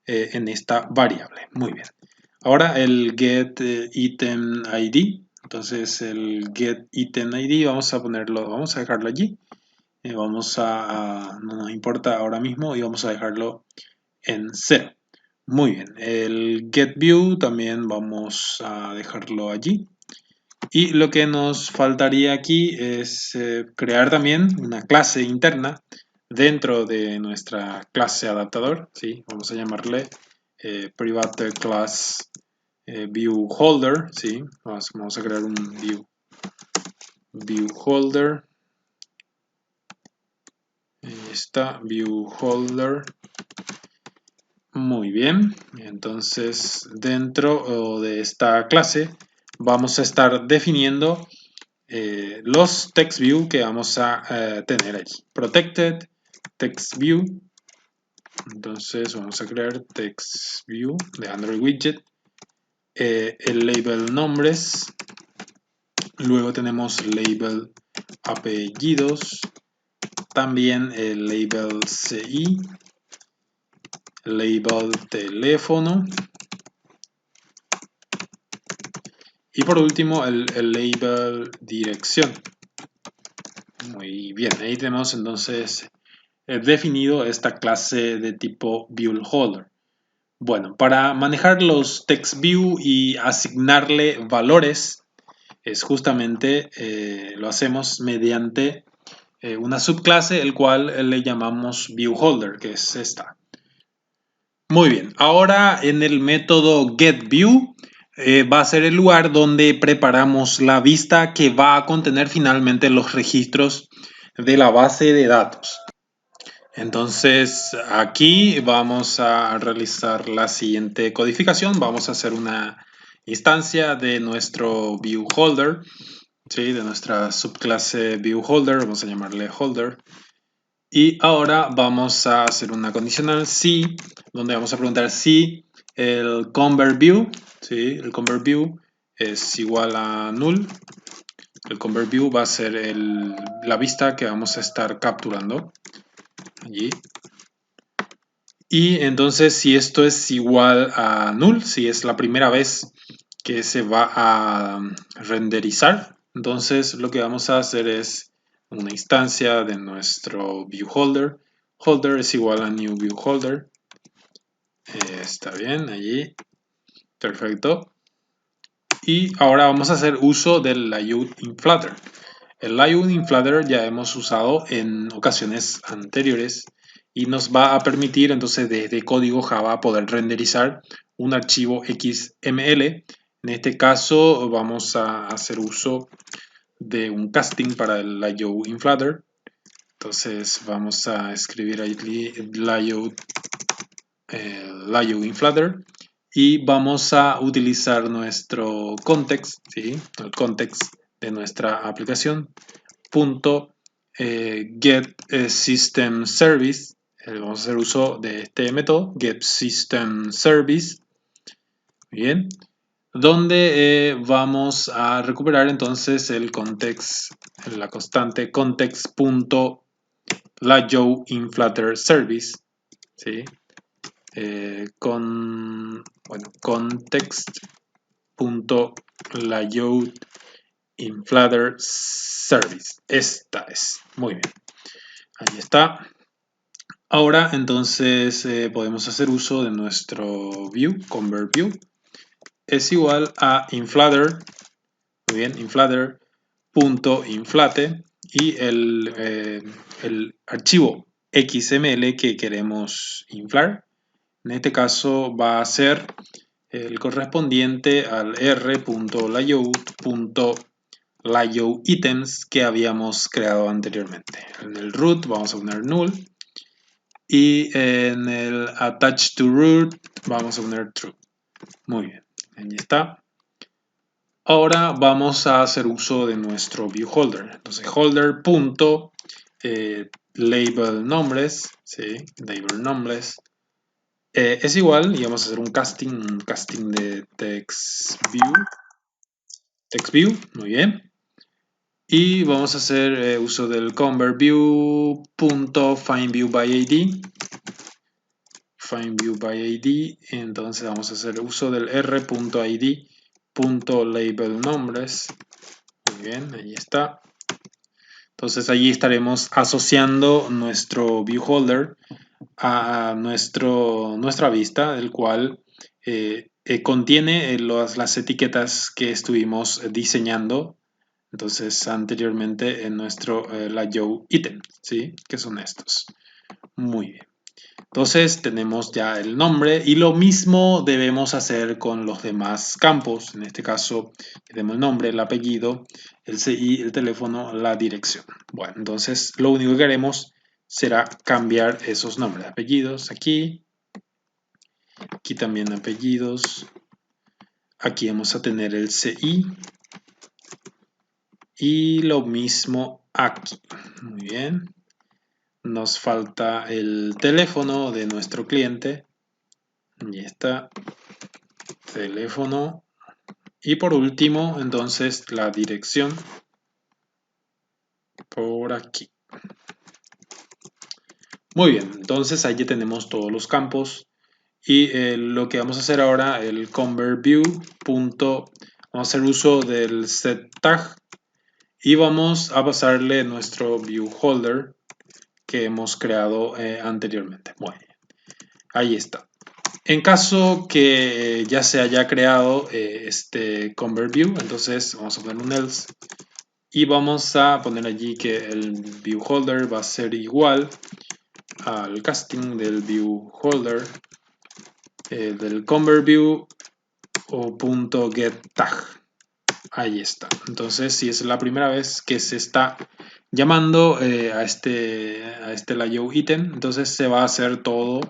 en esta variable. Muy bien. Ahora el get item id. Entonces el get item id vamos a ponerlo, vamos a dejarlo allí. No nos importa ahora mismo y vamos a dejarlo en 0. Muy bien. El get view también vamos a dejarlo allí. Y lo que nos faltaría aquí es crear también una clase interna dentro de nuestra clase adaptador. ¿Sí? Vamos a llamarle private class view holder. ¿Sí? Vamos a crear un view holder. Ahí está, view holder. Muy bien. Entonces dentro de esta clase vamos a estar definiendo los text view que vamos a tener aquí. Protected text view. Entonces vamos a crear text view de Android widget. El label nombres. Luego tenemos label apellidos. También el label CI. Label teléfono. Y por último el label dirección. Muy bien, ahí tenemos entonces definido esta clase de tipo view holder. Bueno, para manejar los text view y asignarle valores, es justamente lo hacemos mediante una subclase, el cual le llamamos view holder, que es esta. Muy bien, ahora en el método getView va a ser el lugar donde preparamos la vista que va a contener finalmente los registros de la base de datos. Entonces aquí vamos a realizar la siguiente codificación. Vamos a hacer una instancia de nuestro view holder, ¿sí? De nuestra subclase view holder, vamos a llamarle holder. Y ahora vamos a hacer una condicional si, donde vamos a preguntar si el convertView, ¿sí? El convertView es igual a null. El convertView va a ser la vista que vamos a estar capturando allí. Y entonces si esto es igual a null, si es la primera vez que se va a renderizar, entonces lo que vamos a hacer es una instancia de nuestro view holder. Holder es igual a new view holder. Está bien, allí. Perfecto. Y ahora vamos a hacer uso del layout in Flutter. El layout in Flutter ya hemos usado en ocasiones anteriores y nos va a permitir entonces desde código Java poder renderizar un archivo XML. En este caso vamos a hacer uso de un casting para el layout in Flutter. Entonces vamos a escribir ahí layout in Flutter y vamos a utilizar nuestro context, ¿sí? El context de nuestra aplicación, punto get system service. Vamos a hacer uso de este método, get system service. Bien, donde vamos a recuperar entonces el context, la constante context.layoutInFlutterService, ¿sí? Context.layoutInFlutterService. Esta es. Muy bien. Ahí está. Ahora entonces podemos hacer uso de nuestro view, convertView. Es igual a influtter, muy bien, influtter.inflate y el archivo XML que queremos inflar. En este caso va a ser el correspondiente al r.layout.layoutItems que habíamos creado anteriormente. En el root vamos a poner null y en el attach to root vamos a poner true. Muy bien, ahí está. Ahora vamos a hacer uso de nuestro viewHolder. Entonces holder.label nombres, ¿sí? Label nombres es igual y vamos a hacer un casting de TextView, muy bien. Y vamos a hacer uso del convertView.findViewById. FindViewById. Entonces vamos a hacer uso del r.id.labelNombres. Muy bien, ahí está. Entonces allí estaremos asociando nuestro viewHolder a nuestra vista, el cual contiene las etiquetas que estuvimos diseñando entonces anteriormente en nuestro layout item, ¿sí? Que son estos. Muy bien. Entonces tenemos ya el nombre y lo mismo debemos hacer con los demás campos. En este caso tenemos el nombre, el apellido, el CI, el teléfono, la dirección. Bueno, entonces lo único que haremos será cambiar esos nombres. Apellidos aquí. Aquí también apellidos. Aquí vamos a tener el CI. Y lo mismo aquí. Muy bien. Nos falta el teléfono de nuestro cliente. Y está. Teléfono. Y por último, entonces, la dirección. Por aquí. Muy bien. Entonces, allí tenemos todos los campos. Y lo que vamos a hacer ahora, el convertView. Vamos a hacer uso del setTag. Y vamos a pasarle nuestro viewHolder que hemos creado anteriormente. Muy bien. Ahí está. En caso que ya se haya creado este convertView, entonces vamos a poner un else y vamos a poner allí que el viewHolder va a ser igual al casting del viewHolder del convertView o .getTag. Ahí está. Entonces, si es la primera vez que se está llamando a este layout item, entonces se va a hacer todo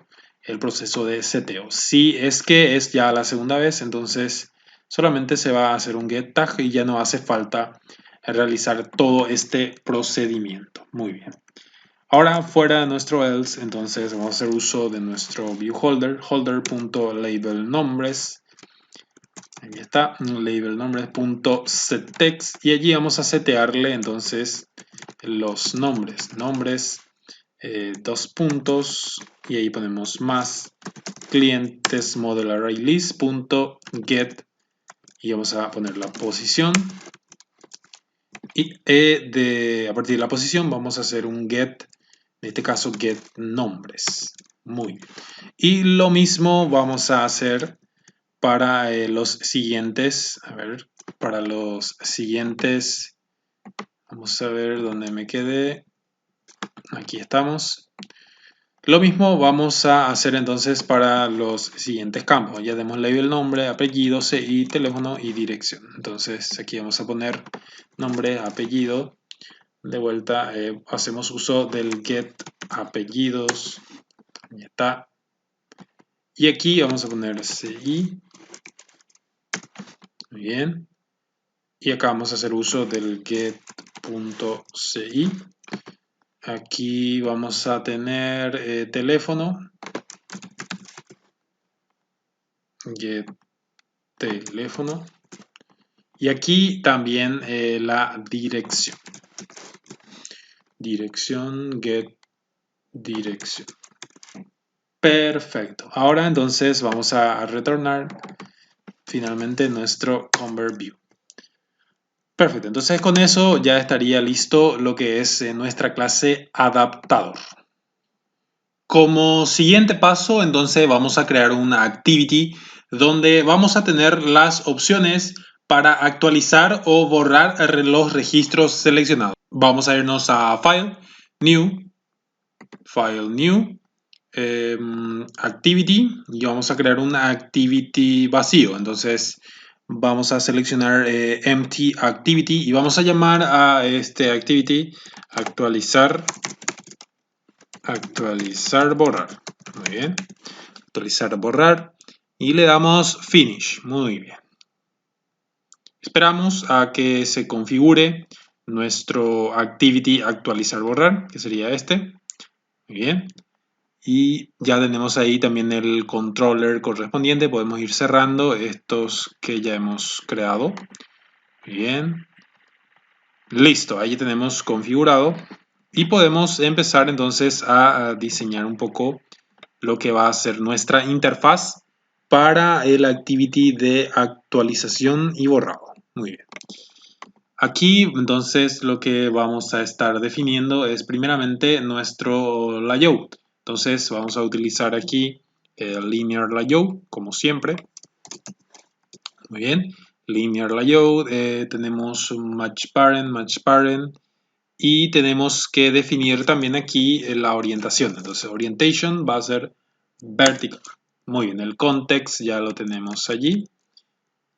el proceso de seteo. Si es que es ya la segunda vez, entonces solamente se va a hacer un get tag y ya no hace falta realizar todo este procedimiento. Muy bien. Ahora fuera de nuestro else, entonces vamos a hacer uso de nuestro viewHolder, holder.labelNombres. Ahí está, label nombres.setText y allí vamos a setearle entonces los nombres, dos puntos y ahí ponemos más clientes model array list.get y vamos a poner la posición y a partir de la posición vamos a hacer un get, en este caso get nombres. Muy bien. Y lo mismo vamos a hacer para los siguientes, vamos a ver dónde me quedé, aquí estamos. Lo mismo vamos a hacer entonces para los siguientes campos, ya tenemos label nombre, apellido, CI, teléfono y dirección. Entonces aquí vamos a poner nombre, apellido, De vuelta, hacemos uso del get apellidos. Ya está. Y aquí vamos a poner CI. Muy bien. Y acá vamos a hacer uso del get.ci. Aquí vamos a tener teléfono. Get teléfono. Y aquí también la dirección. Dirección, get dirección. Perfecto. Ahora entonces vamos a retornar finalmente nuestro Convert View. Perfecto. Entonces con eso ya estaría listo lo que es nuestra clase adaptador. Como siguiente paso, entonces vamos a crear una activity donde vamos a tener las opciones para actualizar o borrar los registros seleccionados. Vamos a irnos a File, New, Activity y vamos a crear una activity vacío. Entonces vamos a seleccionar Empty Activity y vamos a llamar a este activity actualizar, borrar. Muy bien. Actualizar, borrar. Y le damos Finish. Muy bien. Esperamos a que se configure nuestro activity actualizar, borrar, que sería este. Muy bien. Y ya tenemos ahí también el controller correspondiente. Podemos ir cerrando estos que ya hemos creado. Muy bien. Listo, ahí tenemos configurado. Y podemos empezar entonces a diseñar un poco lo que va a ser nuestra interfaz para el activity de actualización y borrado. Muy bien. Aquí entonces lo que vamos a estar definiendo es primeramente nuestro layout. Entonces vamos a utilizar aquí el linear layout como siempre. Muy bien. Linear layout, tenemos un match parent y tenemos que definir también aquí la orientación. Entonces orientation va a ser vertical. Muy bien, el context ya lo tenemos allí.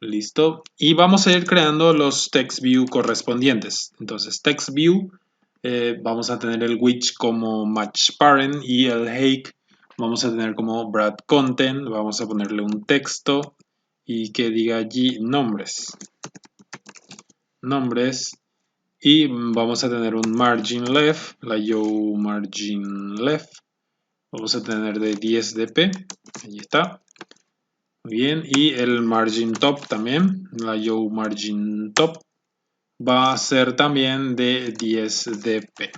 Listo. Y vamos a ir creando los text view correspondientes. Entonces, text view, vamos a tener el which como match parent y el hake vamos a tener como Brad content. Vamos a ponerle un texto y que diga allí nombres. Nombres. Y vamos a tener un margin left, layout margin left. Vamos a tener de 10 dp. Ahí está. Muy bien, y el margin top también, la layout margin top, va a ser también de 10 dp.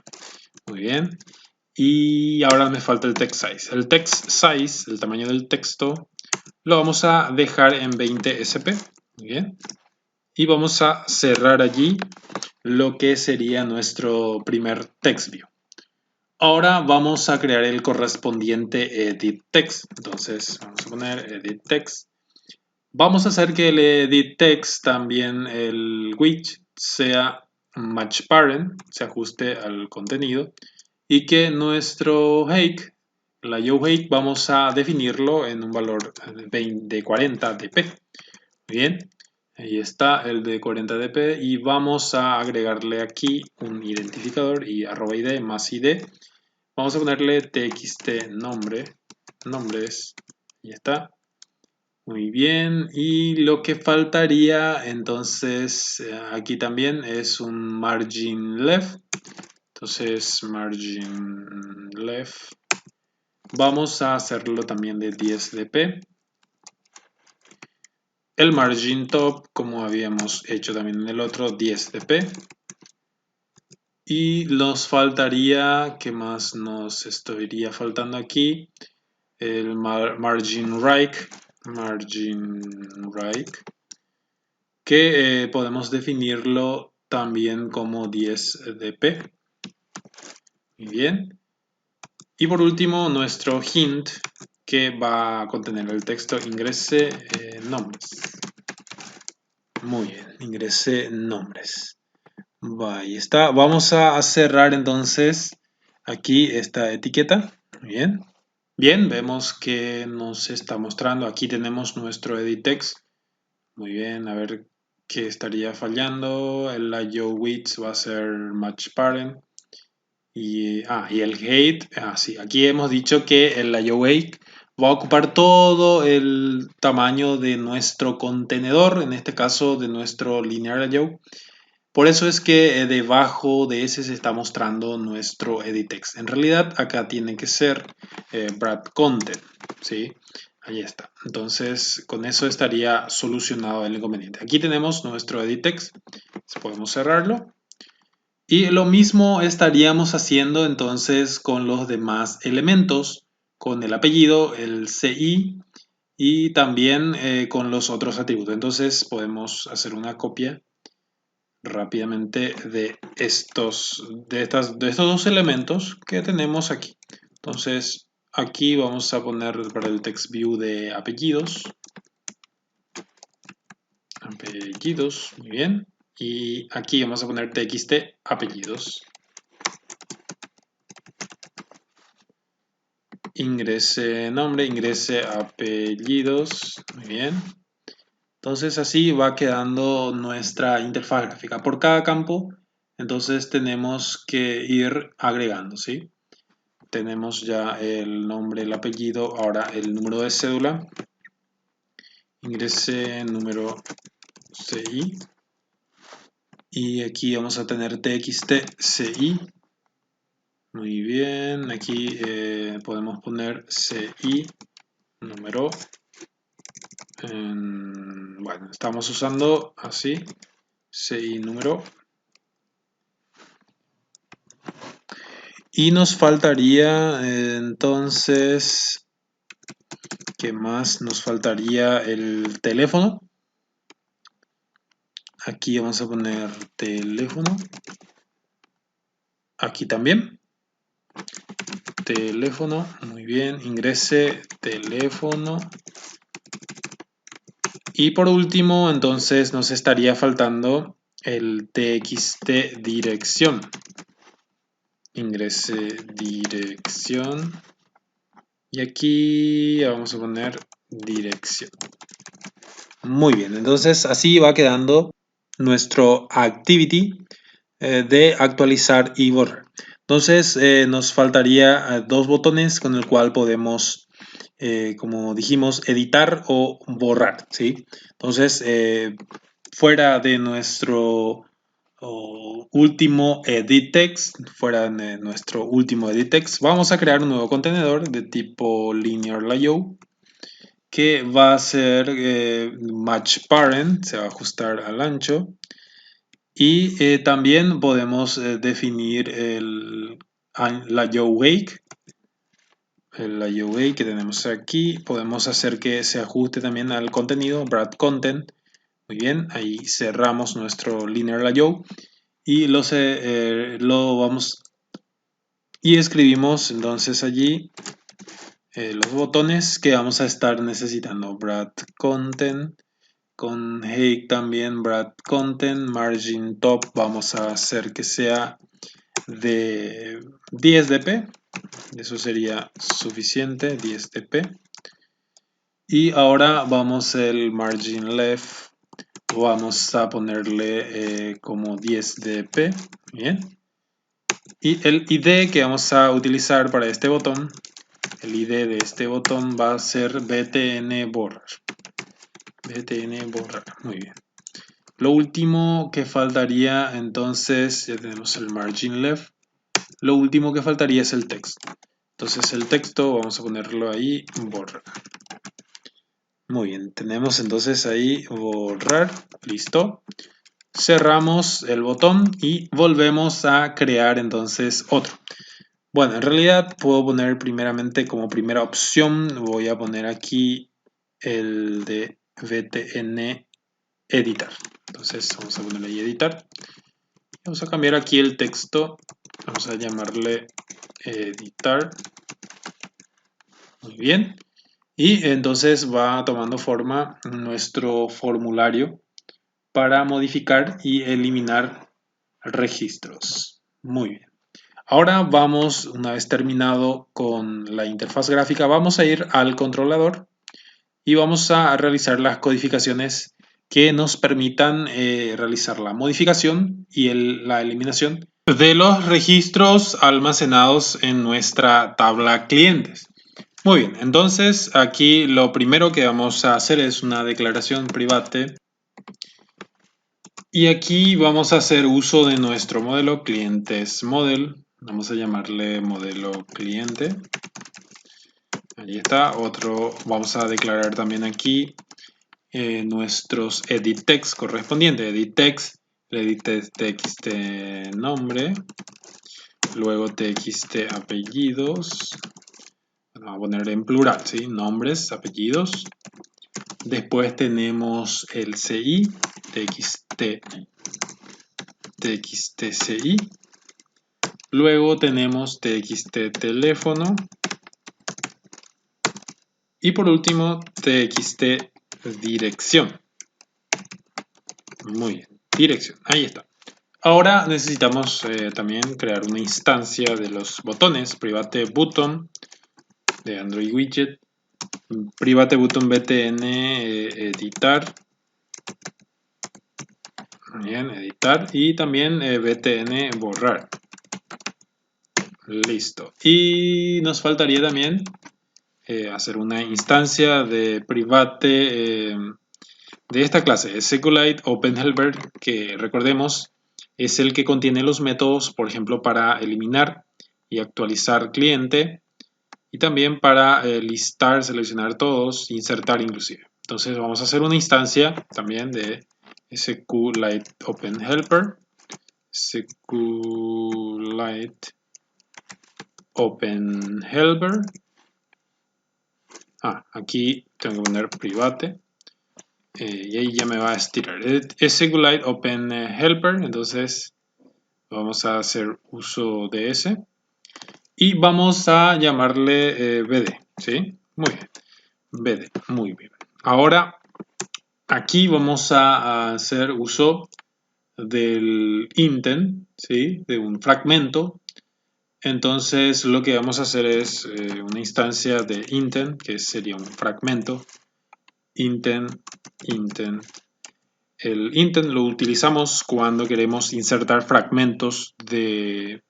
Muy bien, y ahora me falta el text size. El text size, el tamaño del texto, lo vamos a dejar en 20 sp. Muy bien, y vamos a cerrar allí lo que sería nuestro primer text view. Ahora vamos a crear el correspondiente edit text. Entonces vamos a poner edit text. Vamos a hacer que el edit text también el widget sea match parent, se ajuste al contenido y que nuestro hake, la hake, vamos a definirlo en un valor de 40 dp. Bien, ahí está el de 40 dp y vamos a agregarle aquí un identificador y @id más id. Vamos a ponerle txt nombres, y está. Muy bien, y lo que faltaría entonces aquí también es un margin left. Entonces margin left, vamos a hacerlo también de 10 dp. El margin top, como habíamos hecho también en el otro, 10 dp. Y nos faltaría, ¿qué más nos estaría faltando aquí? El margin right, que podemos definirlo también como 10 dp. Muy bien. Y por último, nuestro hint, que va a contener el texto ingrese nombres. Muy bien, ingrese nombres. Ahí está. Vamos a cerrar entonces aquí esta etiqueta. Muy bien. Bien, vemos que nos está mostrando. Aquí tenemos nuestro edit text. Muy bien, a ver que estaría fallando. El IO width va a ser match parent. Y el height, sí, aquí hemos dicho que el IO weight va a ocupar todo el tamaño de nuestro contenedor, en este caso de nuestro linear IO. Por eso es que debajo de ese se está mostrando nuestro edit-text. En realidad acá tiene que ser Brad Content, ¿sí? Ahí está. Entonces con eso estaría solucionado el inconveniente. Aquí tenemos nuestro edit-text. Podemos cerrarlo. Y lo mismo estaríamos haciendo entonces con los demás elementos, con el apellido, el CI y también con los otros atributos. Entonces podemos hacer una copia rápidamente de estos dos elementos que tenemos aquí. Entonces aquí vamos a poner para el text view de apellidos, muy bien, y aquí vamos a poner txt apellidos, ingrese nombre, ingrese apellidos, muy bien. Entonces así va quedando nuestra interfaz gráfica. Por cada campo, entonces tenemos que ir agregando, ¿sí? Tenemos ya el nombre, el apellido, ahora el número de cédula. Ingrese número CI. Y aquí vamos a tener txt CI. Muy bien, aquí podemos poner CI número. Bueno, estamos usando así, CI número. Y nos faltaría entonces, ¿qué más? Nos faltaría el teléfono. Aquí vamos a poner teléfono. Aquí también. Teléfono, muy bien. Ingrese teléfono. Y por último, entonces nos estaría faltando el txt dirección. Ingrese dirección. Y aquí vamos a poner dirección. Muy bien, entonces así va quedando nuestro activity de actualizar y borrar. Entonces nos faltaría dos botones con el cual podemos, como dijimos, editar o borrar, ¿sí? Entonces, fuera de nuestro último edit text, vamos a crear un nuevo contenedor de tipo linear.io que va a ser match parent, se va a ajustar al ancho. Y también podemos definir la wake, la wake que tenemos aquí. Podemos hacer que se ajuste también al contenido, Brad Content. Muy bien, ahí cerramos nuestro linear.io y lo vamos y escribimos entonces allí los botones que vamos a estar necesitando. Brad Content. Con height también Brad Content, margin top vamos a hacer que sea de 10 dp, eso sería suficiente, 10 dp. Y ahora vamos el margin left, vamos a ponerle como 10 dp, bien. Y el ID que vamos a utilizar para este botón, el ID de este botón va a ser btn borrar. btn borrar, muy bien. Lo último que faltaría, entonces, ya tenemos el margin left. Lo último que faltaría es el texto. Entonces el texto vamos a ponerlo ahí, borrar. Muy bien, tenemos entonces ahí borrar, listo. Cerramos el botón y volvemos a crear entonces otro. Bueno, en realidad puedo poner primeramente como primera opción, voy a poner aquí el de btn editar. Entonces vamos a ponerle ahí editar. Vamos a cambiar aquí el texto. Vamos a llamarle editar. Muy bien. Y entonces va tomando forma nuestro formulario para modificar y eliminar registros. Muy bien. Ahora vamos, una vez terminado con la interfaz gráfica, vamos a ir al controlador y vamos a realizar las codificaciones que nos permitan realizar la modificación y la eliminación de los registros almacenados en nuestra tabla clientes. Muy bien, entonces aquí lo primero que vamos a hacer es una declaración private y aquí vamos a hacer uso de nuestro modelo clientes model. Vamos a llamarle modelo cliente. Ahí está, otro, vamos a declarar también aquí nuestros edit text correspondientes. Edit text, el edit txt nombre, luego txt apellidos, vamos a poner en plural, ¿sí? Nombres, apellidos. Después tenemos el CI, txtci. Luego tenemos txt teléfono. Y por último, txt dirección. Muy bien, dirección, ahí está. Ahora necesitamos también crear una instancia de los botones, private button de Android Widget, private button btn editar, bien, editar, y también btn borrar. Listo. Y nos faltaría también hacer una instancia de private de esta clase, SQLite OpenHelper, que recordemos es el que contiene los métodos, por ejemplo, para eliminar y actualizar cliente y también para listar, seleccionar todos, insertar inclusive. Entonces vamos a hacer una instancia también de SQLite OpenHelper, SQLite OpenHelper. Aquí tengo que poner private. Y ahí ya me va a estirar. Es SQLite Open Helper, entonces vamos a hacer uso de ese. Y vamos a llamarle BD, ¿sí? Muy bien. BD, muy bien. Ahora, aquí vamos a hacer uso del intent, ¿sí? De un fragmento. Entonces, lo que vamos a hacer es una instancia de intent, que sería un fragmento. Intent. El intent lo utilizamos cuando queremos insertar fragmentos de,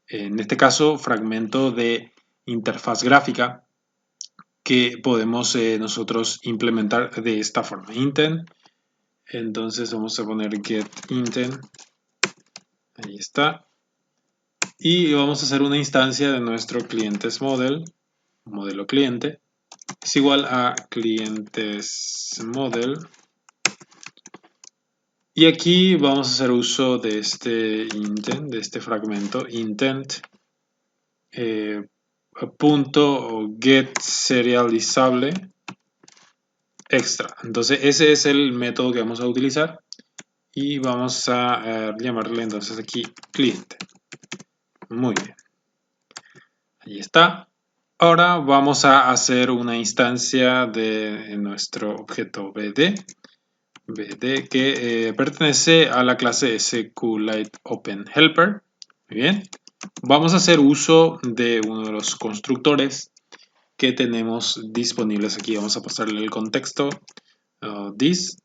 en este caso, fragmento de interfaz gráfica que podemos nosotros implementar de esta forma. Intent, entonces vamos a poner get intent, ahí está, y vamos a hacer una instancia de nuestro clientes model, modelo cliente, es igual a clientes model. Y aquí vamos a hacer uso de este intent, de este fragmento, intent punto get serializable extra. Entonces ese es el método que vamos a utilizar y vamos a llamarle entonces aquí cliente. Muy bien. Ahí está. Ahora vamos a hacer una instancia de nuestro objeto BD. Que pertenece a la clase SQLite OpenHelper. Muy bien. Vamos a hacer uso de uno de los constructores que tenemos disponibles aquí. Vamos a pasarle el contexto this.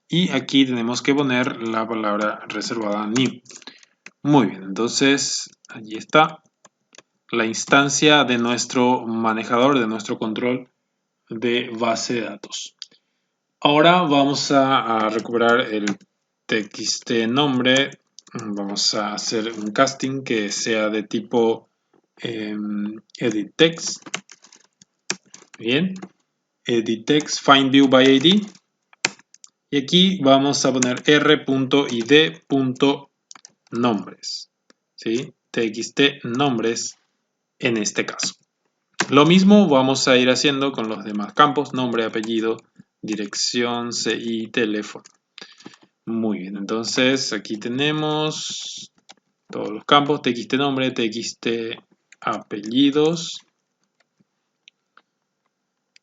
Y aquí tenemos que poner la palabra reservada new. Muy bien, entonces allí está la instancia de nuestro manejador, de nuestro control de base de datos. Ahora vamos a recuperar el txt nombre. Vamos a hacer un casting que sea de tipo edit text. Bien. Edit text find view by id. Y aquí vamos a poner r.id.nombres. ¿Sí? Txt nombres en este caso. Lo mismo vamos a ir haciendo con los demás campos, nombre, apellido, dirección, CI, teléfono. Muy bien, entonces aquí tenemos todos los campos, txt nombre, txt apellidos.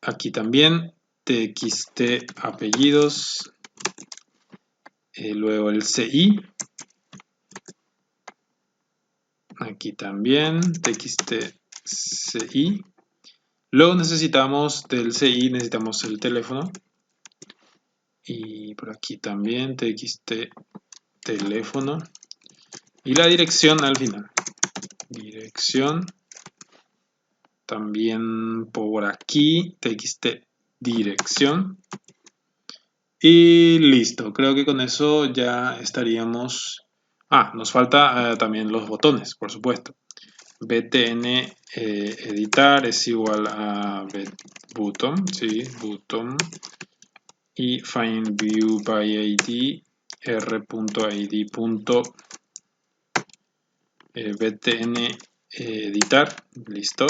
Aquí también txt apellidos. Luego el CI. Aquí también txt CI. Luego necesitamos del CI, necesitamos el teléfono. y por aquí también txt teléfono y la dirección al final. Dirección. También por aquí txt dirección. Y listo, creo que con eso ya estaríamos. Nos falta también los botones, por supuesto. btn editar es igual a button, sí, button. Y find view by id r.id. btn editar, listo.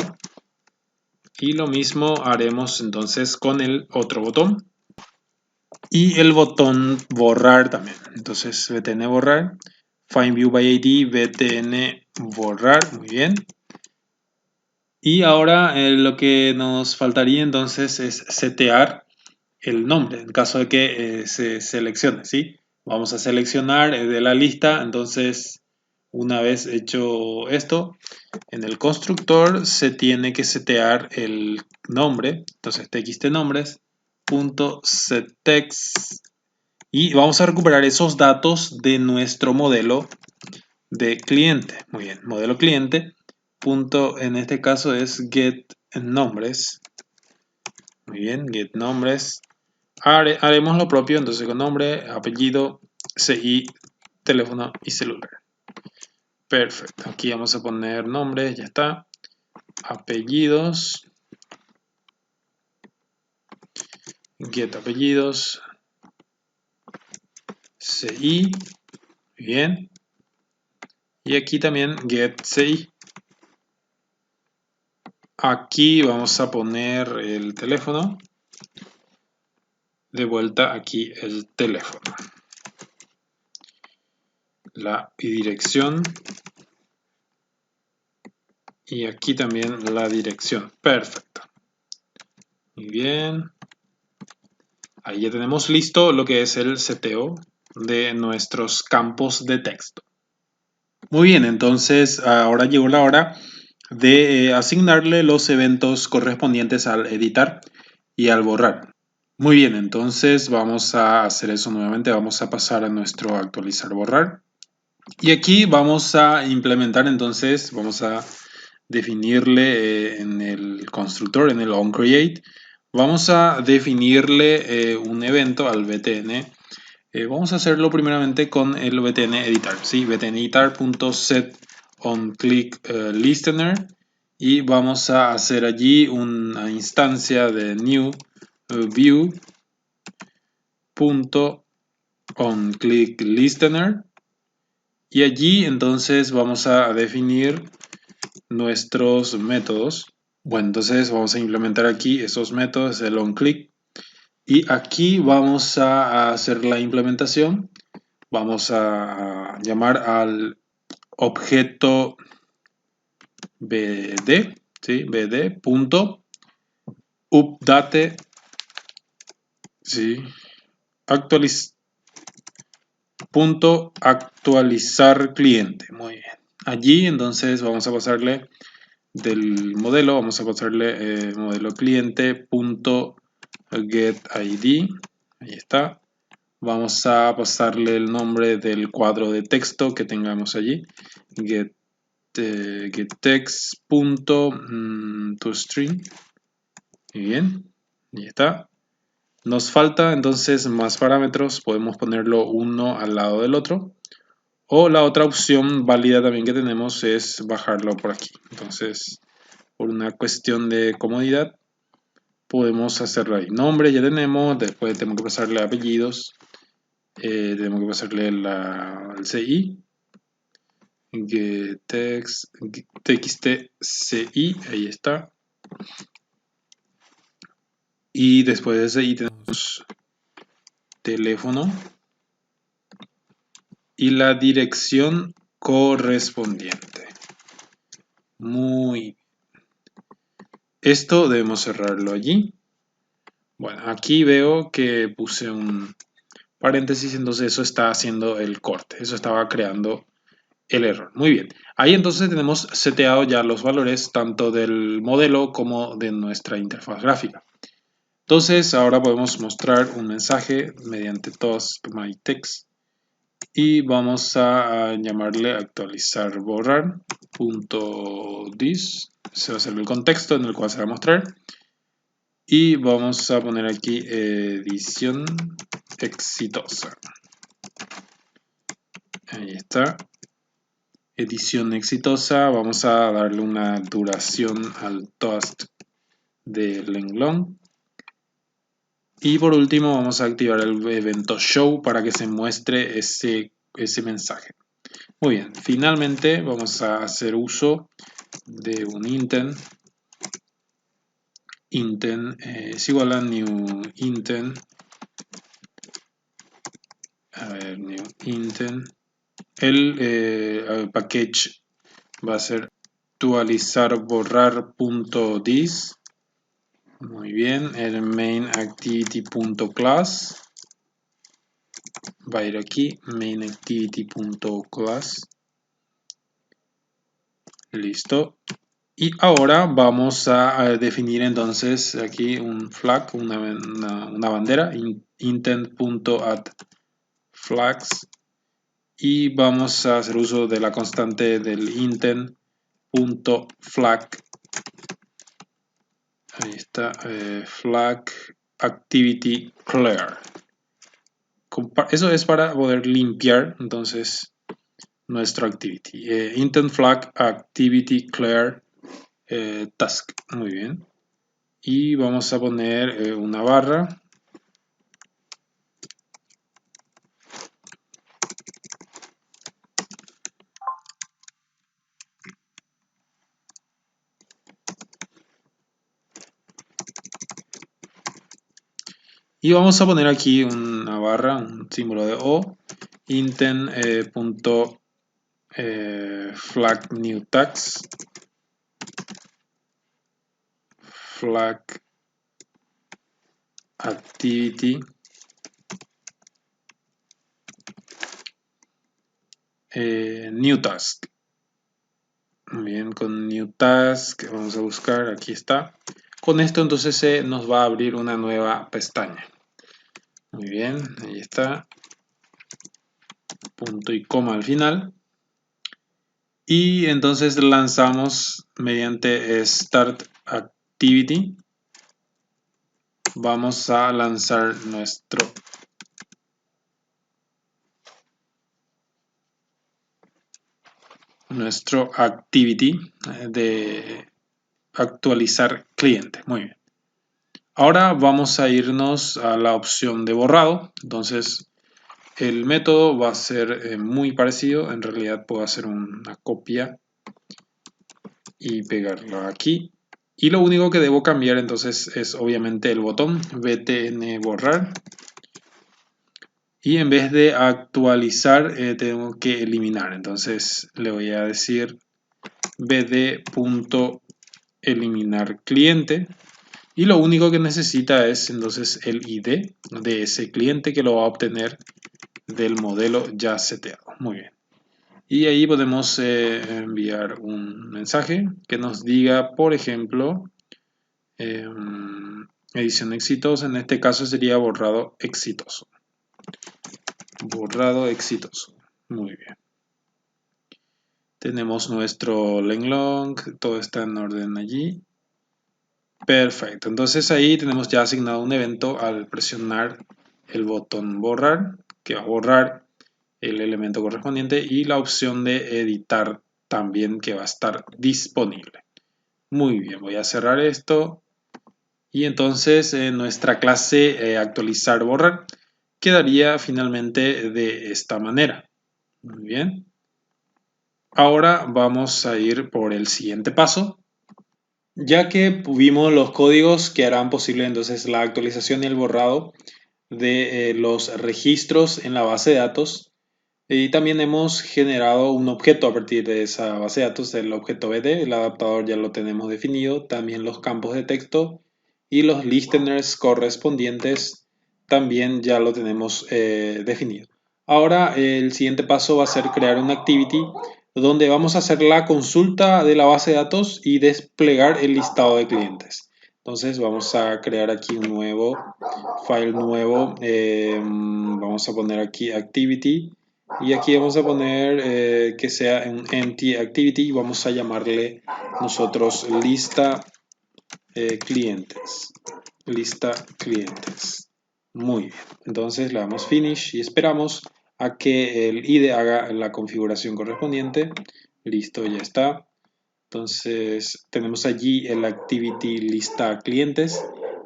Y lo mismo haremos entonces con el otro botón. Y el botón borrar también. Entonces btn borrar, find view by id, btn borrar, muy bien. Y ahora lo que nos faltaría entonces es setear el nombre en caso de que se seleccione, ¿sí? Vamos a seleccionar de la lista, entonces una vez hecho esto, en el constructor se tiene que setear el nombre, entonces txt nombres punto setText y vamos a recuperar esos datos de nuestro modelo de cliente. Muy bien, modelo cliente punto, en este caso es get nombres. Muy bien, get nombres. Haremos lo propio entonces con nombre, apellido, CI, teléfono y celular. Perfecto, aquí vamos a poner nombres, ya está. Apellidos, get apellidos, CI, bien. Y aquí también get CI. Aquí vamos a poner el teléfono. De vuelta aquí el teléfono. La dirección. Y aquí también la dirección. Perfecto. Muy bien. Ahí ya tenemos listo lo que es el seteo de nuestros campos de texto. Muy bien, entonces ahora llegó la hora de asignarle los eventos correspondientes al editar y al borrar. Muy bien, entonces vamos a hacer eso nuevamente. Vamos a pasar a nuestro actualizar borrar. Y aquí vamos a implementar entonces, vamos a definirle en el constructor, en el onCreate, vamos a definirle un evento al btn. Vamos a hacerlo primeramente con el btn editar, ¿sí? btn editar.set onClickListener y vamos a hacer allí una instancia de new view onClickListener y allí entonces vamos a definir nuestros métodos. Bueno, entonces vamos a implementar aquí esos métodos, el onClick. Y aquí vamos a hacer la implementación. Vamos a llamar al objeto bd, ¿sí? bd.update, ¿sí? actualizar cliente. Muy bien. Allí entonces vamos a pasarle del modelo, vamos a pasarle modelo cliente.getID, ahí está. Vamos a pasarle el nombre del cuadro de texto que tengamos allí, getText.toString, muy bien, ahí está. Nos falta entonces más parámetros, podemos ponerlo uno al lado del otro. O la otra opción válida también que tenemos es bajarlo por aquí. Entonces, por una cuestión de comodidad, podemos hacerlo ahí. Nombre ya tenemos, después tenemos que pasarle apellidos, tenemos que pasarle el CI, txt.ci, ahí está. Y después de CI tenemos teléfono y la dirección correspondiente. Muy bien. Esto debemos cerrarlo allí. Bueno, aquí veo que puse un paréntesis, entonces eso está haciendo el corte. Eso estaba creando el error. Muy bien. Ahí entonces tenemos seteado ya los valores tanto del modelo como de nuestra interfaz gráfica. Entonces ahora podemos mostrar un mensaje mediante task.myText y vamos a llamarle actualizar borrar .this. Ese va a ser el contexto en el cual se va a mostrar. Y vamos a poner aquí edición exitosa. Ahí está. Edición exitosa. Vamos a darle una duración al toast de lenglong. Y por último vamos a activar el evento show para que se muestre ese mensaje. Muy bien, finalmente vamos a hacer uso de un intent. Intent es igual a new intent. A ver, new intent. El package va a ser actualizar borrar.this. Muy bien, el main activity.class va a ir aquí, main activity.class. Listo. Y ahora vamos a definir entonces aquí un flag, una bandera, intent.addFlags, y vamos a hacer uso de la constante del intent.flag. Ahí está, flag activity clear. Eso es para poder limpiar entonces nuestro activity. Intent flag activity clear task. Muy bien. Y vamos a poner una barra. Y vamos a poner aquí una barra, un símbolo de O, intent.flag new tags, flag activity new task. Muy bien, con new task vamos a buscar, aquí está. Con esto entonces se nos va a abrir una nueva pestaña. Muy bien, ahí está. Punto y coma al final. Y entonces lanzamos mediante start activity. Vamos a lanzar nuestro activity de actualizar cliente. Muy bien. Ahora vamos a irnos a la opción de borrado. Entonces el método va a ser muy parecido. En realidad puedo hacer una copia y pegarlo aquí. Y lo único que debo cambiar entonces es obviamente el botón btn borrar. Y en vez de actualizar tengo que eliminar. Entonces le voy a decir bd.eliminar cliente. Y lo único que necesita es entonces el ID de ese cliente que lo va a obtener del modelo ya seteado. Muy bien. Y ahí podemos enviar un mensaje que nos diga, por ejemplo, edición exitosa. En este caso sería borrado exitoso. Borrado exitoso. Muy bien. Tenemos nuestro lenglong. Todo está en orden allí. Perfecto. Entonces ahí tenemos ya asignado un evento al presionar el botón borrar, que va a borrar el elemento correspondiente, y la opción de editar también, que va a estar disponible. Muy bien, voy a cerrar esto y entonces nuestra clase actualizar borrar quedaría finalmente de esta manera. Muy bien. Ahora vamos a ir por el siguiente paso. Ya que vimos los códigos que harán posible entonces la actualización y el borrado de los registros en la base de datos, y también hemos generado un objeto a partir de esa base de datos, el objeto BD, el adaptador ya lo tenemos definido, también los campos de texto y los listeners correspondientes también ya lo tenemos definido. Ahora el siguiente paso va a ser crear una activity donde vamos a hacer la consulta de la base de datos y desplegar el listado de clientes. Entonces vamos a crear aquí un nuevo file nuevo. Vamos a poner aquí activity y aquí vamos a poner que sea un empty activity y vamos a llamarle nosotros lista clientes. Lista clientes. Muy bien. Entonces le damos finish y esperamos a que el IDE haga la configuración correspondiente. Listo, ya está. Entonces tenemos allí el activity lista clientes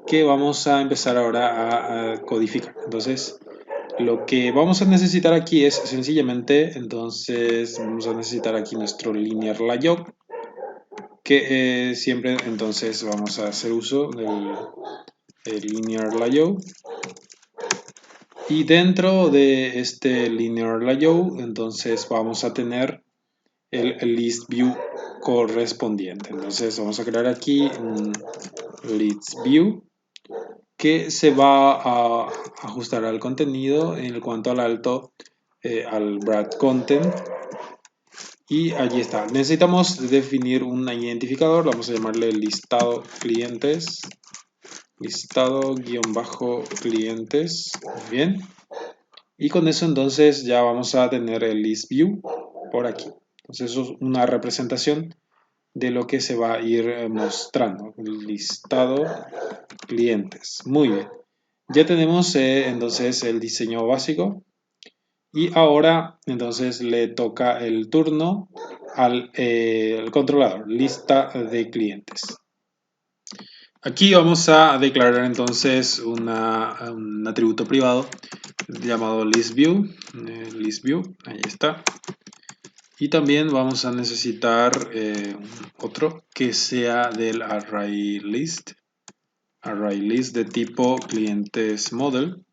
que vamos a empezar ahora a codificar. Entonces lo que vamos a necesitar aquí es sencillamente, entonces vamos a necesitar aquí nuestro linear layout que siempre entonces vamos a hacer uso del linear layout. Y dentro de este linear layout entonces vamos a tener el list view correspondiente. Entonces vamos a crear aquí un list view que se va a ajustar al contenido en cuanto al alto, al brad content. Y allí está. Necesitamos definir un identificador. Vamos a llamarle listado clientes. Listado-clientes. Bien. Y con eso entonces ya vamos a tener el list view por aquí. Entonces eso es una representación de lo que se va a ir mostrando. Listado clientes. Muy bien. Ya tenemos entonces el diseño básico. Y ahora entonces le toca el turno al controlador. Lista de clientes. Aquí vamos a declarar entonces un atributo privado llamado listView. ListView, ahí está. Y también vamos a necesitar otro que sea del ArrayList. ArrayList de tipo clientes model.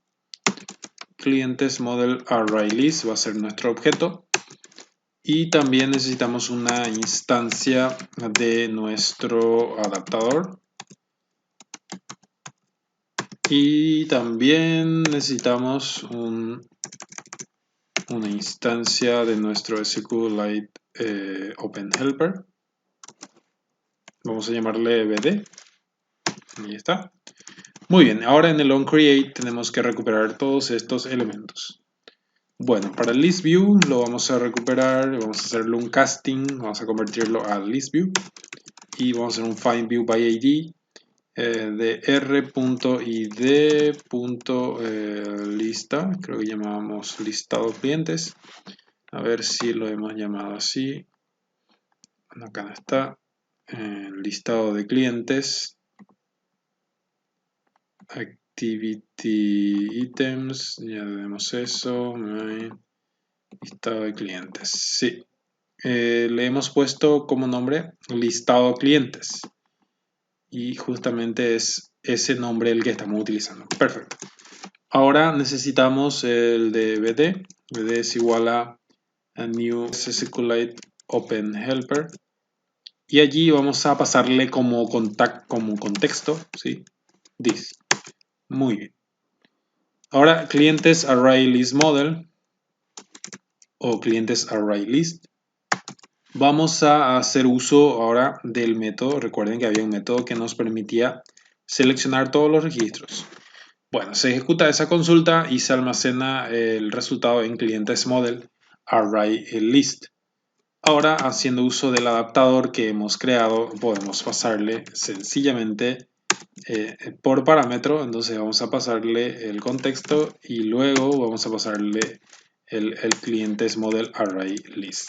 Clientes model ArrayList va a ser nuestro objeto. Y también necesitamos una instancia de nuestro adaptador. Y también necesitamos una instancia de nuestro SQLite Open Helper. Vamos a llamarle BD. Ahí está. Muy bien, ahora en el onCreate tenemos que recuperar todos estos elementos. Bueno, para el listView lo vamos a recuperar, vamos a hacerle un casting, vamos a convertirlo a listView y vamos a hacer un findView by ID de r.id.lista, creo que llamamos listado clientes, a ver si lo hemos llamado así. Bueno, acá no está, listado de clientes, activity items, ya tenemos eso, listado de clientes, sí. Le hemos puesto como nombre listado clientes y justamente es ese nombre el que estamos utilizando. Perfecto. Ahora necesitamos el de BD. BD es igual a new SQLite Open Helper y allí vamos a pasarle como contexto, ¿sí? This. Muy bien. Ahora clientes array list model o clientes array list. Vamos a hacer uso ahora del método. Recuerden que había un método que nos permitía seleccionar todos los registros. Bueno, se ejecuta esa consulta y se almacena el resultado en clientes model array list. Ahora, haciendo uso del adaptador que hemos creado, podemos pasarle sencillamente por parámetro. Entonces vamos a pasarle el contexto y luego vamos a pasarle el clientes model array list.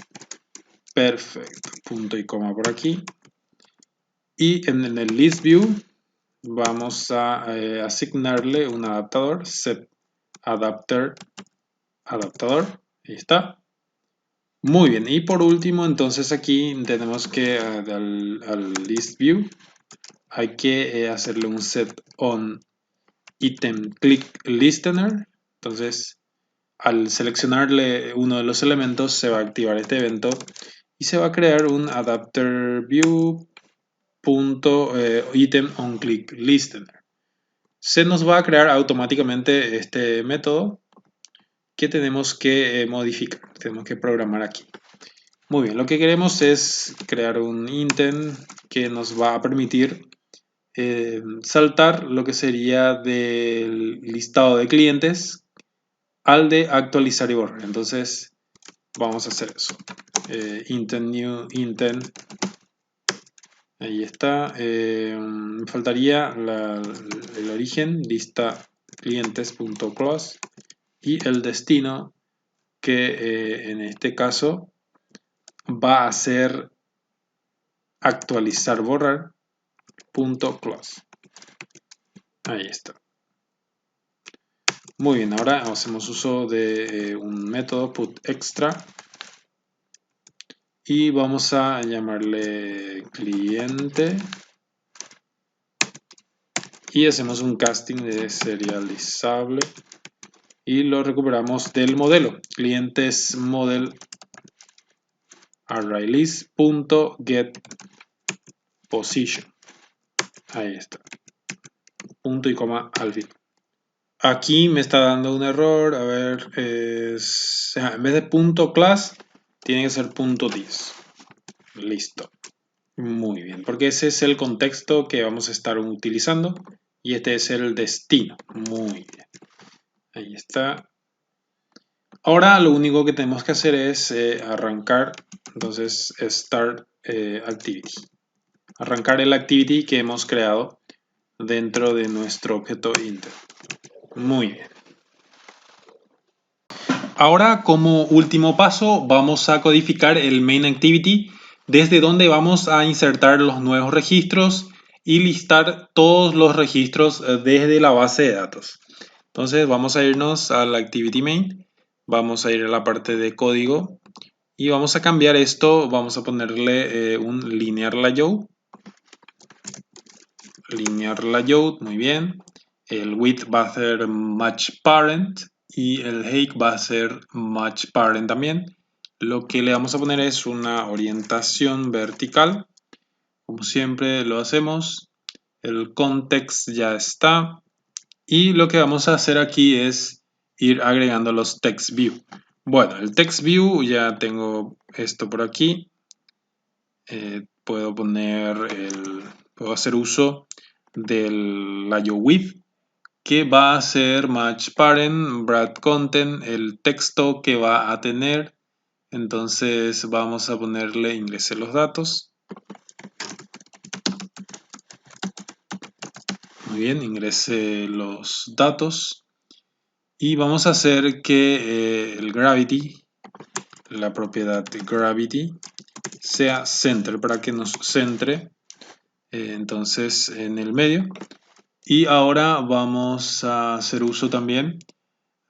Perfecto, punto y coma por aquí. Y en el list view vamos a asignarle un adaptador, set adapter adaptador. Ahí está. Muy bien. Y por último, entonces aquí tenemos que al list view hay que hacerle un set on item click listener. Entonces, al seleccionarle uno de los elementos, se va a activar este evento y se va a crear un adapter view item on click listener. Se nos va a crear automáticamente este método que tenemos que modificar, tenemos que programar aquí. Muy bien, lo que queremos es crear un intent que nos va a permitir saltar lo que sería del listado de clientes al de actualizar y borrar. Entonces vamos a hacer eso. Intent new intent. Ahí está. Me faltaría el origen, lista clientes.close, y el destino, que en este caso va a ser actualizar borrar .close. Ahí está. Muy bien, ahora hacemos uso de un método putExtra y vamos a llamarle cliente y hacemos un casting de serializable y lo recuperamos del modelo clientes model ArrayList.getPosition. Ahí está, punto y coma al fin. Aquí me está dando un error, a ver, en vez de punto class tiene que ser punto 10. Listo. Muy bien, porque ese es el contexto que vamos a estar utilizando y este es el destino. Muy bien. Ahí está. Ahora lo único que tenemos que hacer es arrancar, entonces start activity. Arrancar el activity que hemos creado dentro de nuestro objeto Intel. Muy bien. Ahora, como último paso, vamos a codificar el main activity, desde donde vamos a insertar los nuevos registros y listar todos los registros desde la base de datos. Entonces vamos a irnos al activity main, vamos a ir a la parte de código y vamos a cambiar esto, vamos a ponerle un linear layout. Linear layout, muy bien. El width va a ser match parent y el height va a ser match parent también. Lo que le vamos a poner es una orientación vertical, como siempre lo hacemos. El context ya está. Y lo que vamos a hacer aquí es ir agregando los text view. Bueno, el text view ya tengo esto por aquí. Puedo hacer uso del layout width, que va a ser match parent, brad content, el texto que va a tener. Entonces vamos a ponerle ingrese los datos. Muy bien, ingrese los datos. Y vamos a hacer que el gravity, la propiedad de gravity, sea center para que nos centre. Entonces en el medio. Y ahora vamos a hacer uso también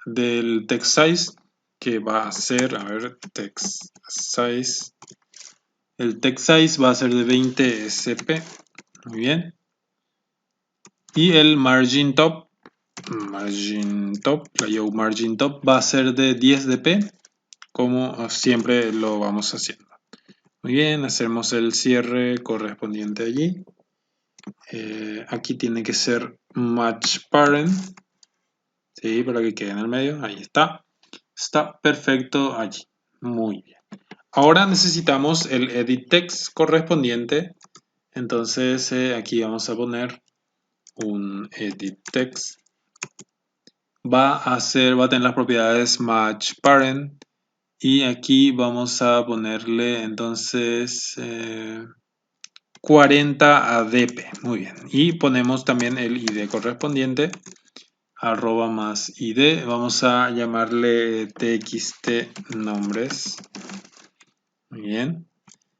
del text size, que va a ser, a ver, text size. El text size va a ser de 20 sp. Muy bien. Y el margin top, layout margin top va a ser de 10 dp, como siempre lo vamos haciendo. Muy bien, hacemos el cierre correspondiente allí. Aquí tiene que ser match parent, ¿sí? Para que quede en el medio. Ahí está. Está perfecto allí. Muy bien. Ahora necesitamos el edit text correspondiente. Entonces aquí vamos a poner un edit text. Va a tener las propiedades match parent. Y aquí vamos a ponerle entonces 40 ADP. Muy bien. Y ponemos también el ID correspondiente. Arroba más ID. Vamos a llamarle txt nombres. Muy bien.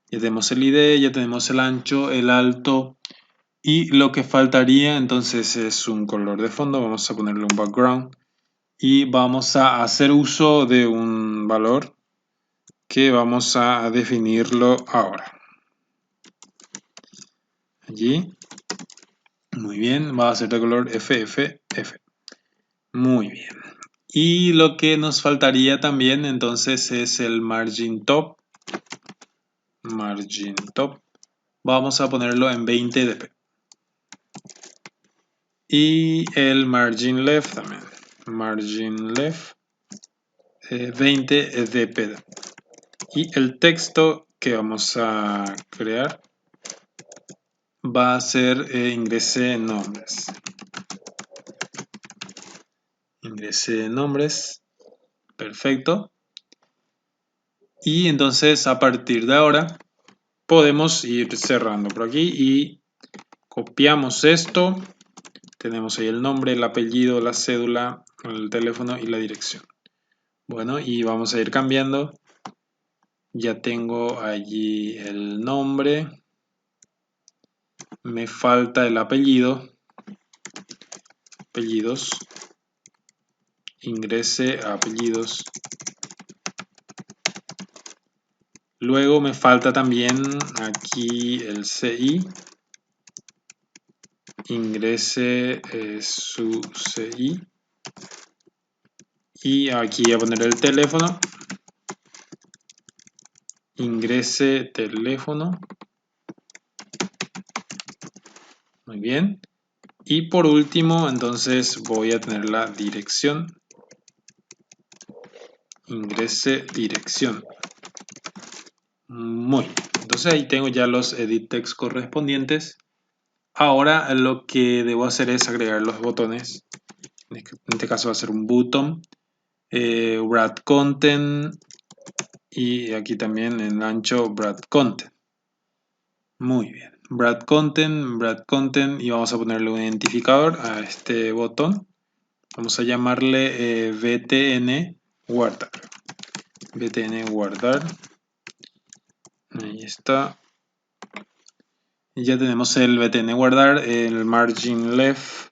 Ya tenemos el ID, ya tenemos el ancho, el alto. Y lo que faltaría entonces es un color de fondo. Vamos a ponerle un background. Y vamos a hacer uso de un valor que vamos a definirlo ahora. Allí. Muy bien, va a ser de color FFF. Muy bien. Y lo que nos faltaría también entonces es el margin top. Margin top. Vamos a ponerlo en 20 dp. Y el margin left también. Margin left 20 dp. Y el texto que vamos a crear va a ser ingrese nombres. Ingrese nombres. Perfecto. Y entonces a partir de ahora podemos ir cerrando por aquí y copiamos esto. Tenemos ahí el nombre, el apellido, la cédula, el teléfono y la dirección. Bueno, y vamos a ir cambiando. Ya tengo allí el nombre. Me falta el apellido. Apellidos. Ingrese a apellidos. Luego me falta también aquí el CI. Ingrese su CI. Y aquí voy a poner el teléfono. Ingrese teléfono. Muy bien. Y por último, entonces voy a tener la dirección. Ingrese dirección. Muy bien. Entonces ahí tengo ya los edit text correspondientes. Ahora lo que debo hacer es agregar los botones. En este caso va a ser un button. Wrap content. Y aquí también en ancho wrap content. Muy bien. Wrap content. Y vamos a ponerle un identificador a este botón. Vamos a llamarle btn guardar. Btn guardar. Ahí está. Y ya tenemos el btn guardar, el margin left.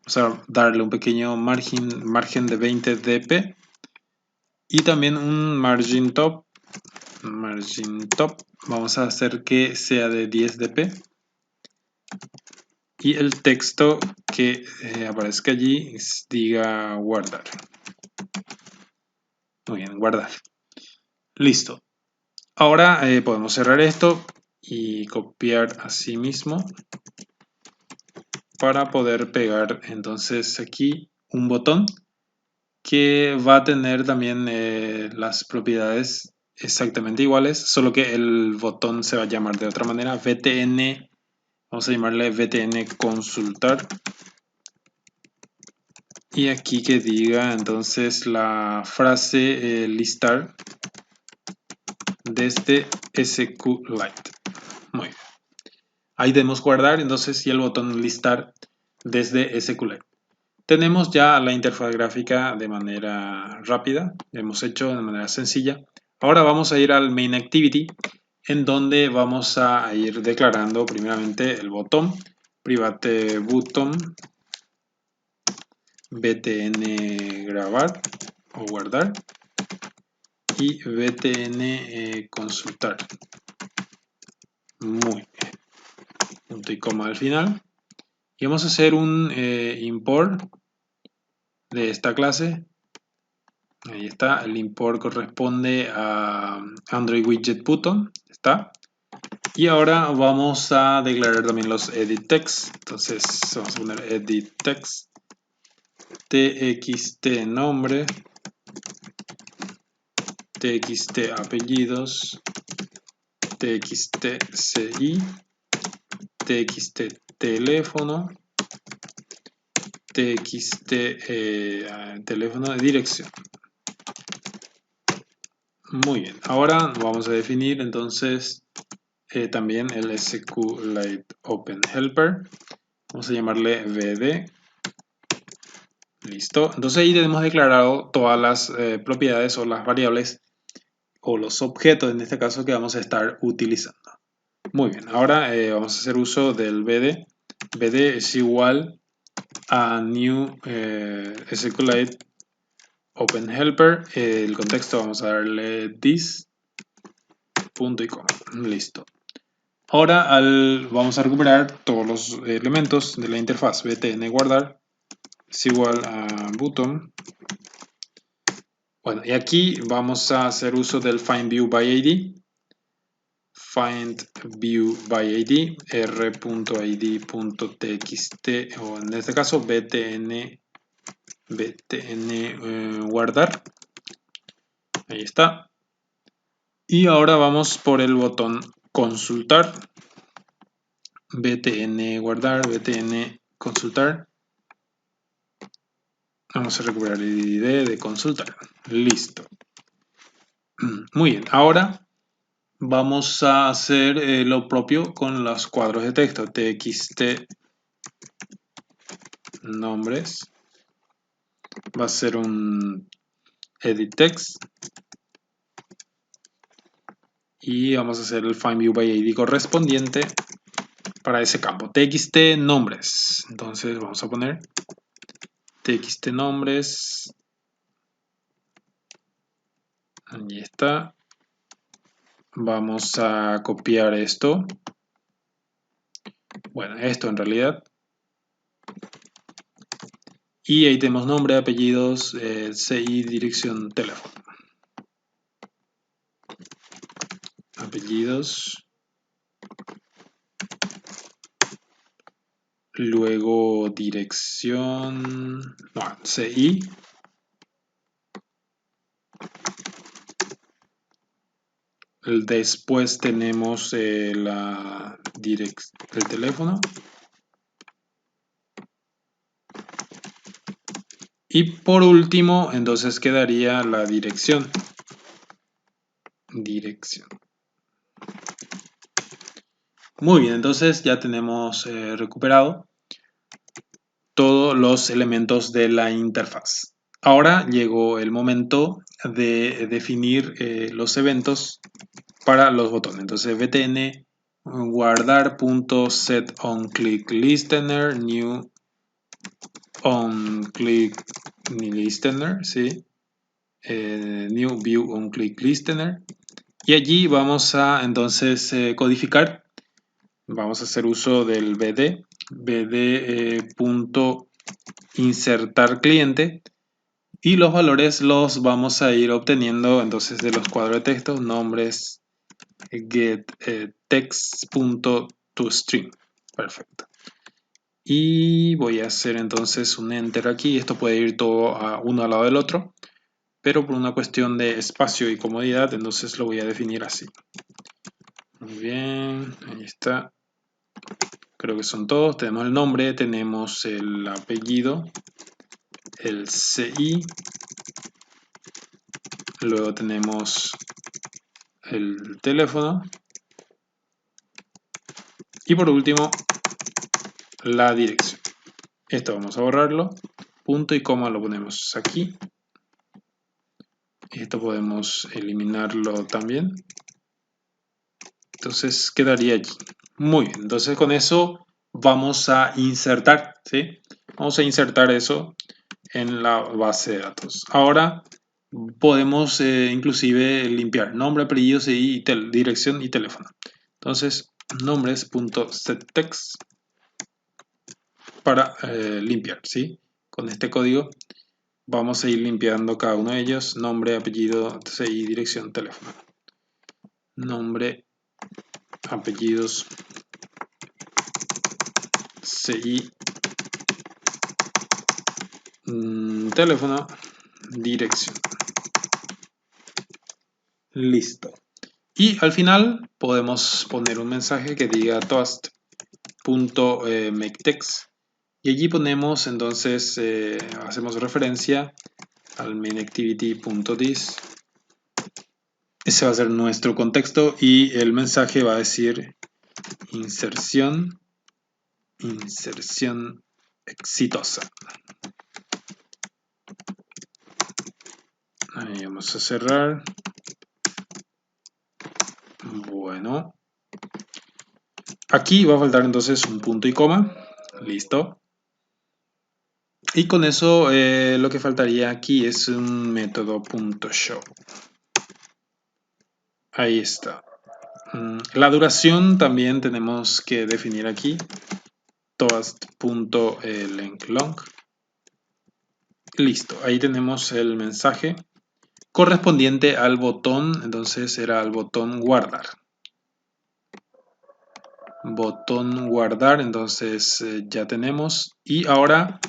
Vamos a darle un pequeño margen de 20 dp. Y también un margin top. Vamos a hacer que sea de 10 dp. Y el texto que aparezca allí diga guardar. Muy bien, guardar. Listo. Ahora podemos cerrar esto y copiar así mismo para poder pegar entonces aquí un botón que va a tener también las propiedades exactamente iguales, solo que el botón se va a llamar de otra manera, btn, vamos a llamarle btn consultar. Y aquí que diga entonces la frase listar desde SQLite. Muy bien. Ahí debemos guardar entonces y el botón listar desde SQLite. Tenemos ya la interfaz gráfica de manera rápida, hemos hecho de manera sencilla. Ahora vamos a ir al main activity, en donde vamos a ir declarando primeramente el botón, private button, btn grabar o guardar y btn consultar. Muy bien. Punto y coma al final. Y vamos a hacer un import de esta clase. Ahí está, el import corresponde a Android Widget Button. Está. Y ahora vamos a declarar también los edit text. Entonces vamos a poner edit text, txt nombre, txt apellidos, txt ci, txt teléfono, txt teléfono de dirección. Muy bien, ahora vamos a definir entonces también el SQLite Open Helper. Vamos a llamarle vd. Listo. Entonces ahí tenemos declarado todas las propiedades o las variables o los objetos en este caso que vamos a estar utilizando. Muy bien, ahora vamos a hacer uso del vd. Vd es igual a new SQLite Open Helper. El contexto vamos a darle this, punto y coma. Listo. Ahora vamos a recuperar todos los elementos de la interfaz. btn guardar es igual a button. Bueno, y aquí vamos a hacer uso del find view by id. Find view by id, r.id.txt, o en este caso btn guardar. Ahí está. Y ahora vamos por el botón consultar. btn guardar, btn consultar. Vamos a recuperar el ID de consultar. Listo. Muy bien, ahora vamos a hacer lo propio con los cuadros de texto. txt nombres. Va a ser un edit text. Y vamos a hacer el find view by ID correspondiente para ese campo. txt nombres. Entonces vamos a poner txt nombres. Ahí está. Vamos a copiar esto. Bueno, esto en realidad. Y ahí tenemos nombre, apellidos, CI, dirección, teléfono. Apellidos. Luego dirección. No, CI. Después tenemos la dirección del teléfono. Y por último, entonces quedaría la dirección. Dirección. Muy bien, entonces ya tenemos recuperado todos los elementos de la interfaz. Ahora llegó el momento de definir los eventos para los botones. Entonces btn guardar.setOnClickListener new onClickListener, ¿sí? New view onClickListener. Y allí vamos a entonces codificar. Vamos a hacer uso del bd.insertar cliente y los valores los vamos a ir obteniendo entonces de los cuadros de texto, nombres, get text.toString. Perfecto. Y voy a hacer entonces un enter aquí. Esto puede ir todo a uno al lado del otro, pero por una cuestión de espacio y comodidad, entonces lo voy a definir así. Muy bien, ahí está. Creo que son todos. Tenemos el nombre, tenemos el apellido, el CI, luego tenemos el teléfono y por último la dirección. Esto vamos a borrarlo. Punto y coma lo ponemos aquí. Esto podemos eliminarlo también. Entonces quedaría allí. Muy bien, entonces con eso vamos a insertar, ¿sí? Vamos a insertar eso en la base de datos. Ahora podemos inclusive limpiar nombre, apellido, CI, dirección y teléfono. Entonces, nombres.setText para limpiar, ¿sí? Con este código vamos a ir limpiando cada uno de ellos. Nombre, apellido, CI, dirección, teléfono. Nombre, apellidos, CI, teléfono, dirección. Listo. Y al final podemos poner un mensaje que diga toast.makeText y allí ponemos entonces, hacemos referencia al mainActivity.this. Ese va a ser nuestro contexto y el mensaje va a decir inserción exitosa. Ahí vamos a cerrar. Bueno. Aquí va a faltar entonces un punto y coma. Listo. Y con eso lo que faltaría aquí es un método .show. Ahí está. La duración también tenemos que definir aquí. Toast.lengthlong. Listo. Ahí tenemos el mensaje correspondiente al botón. Entonces será el botón guardar. Botón guardar. Entonces ya tenemos. Y ahora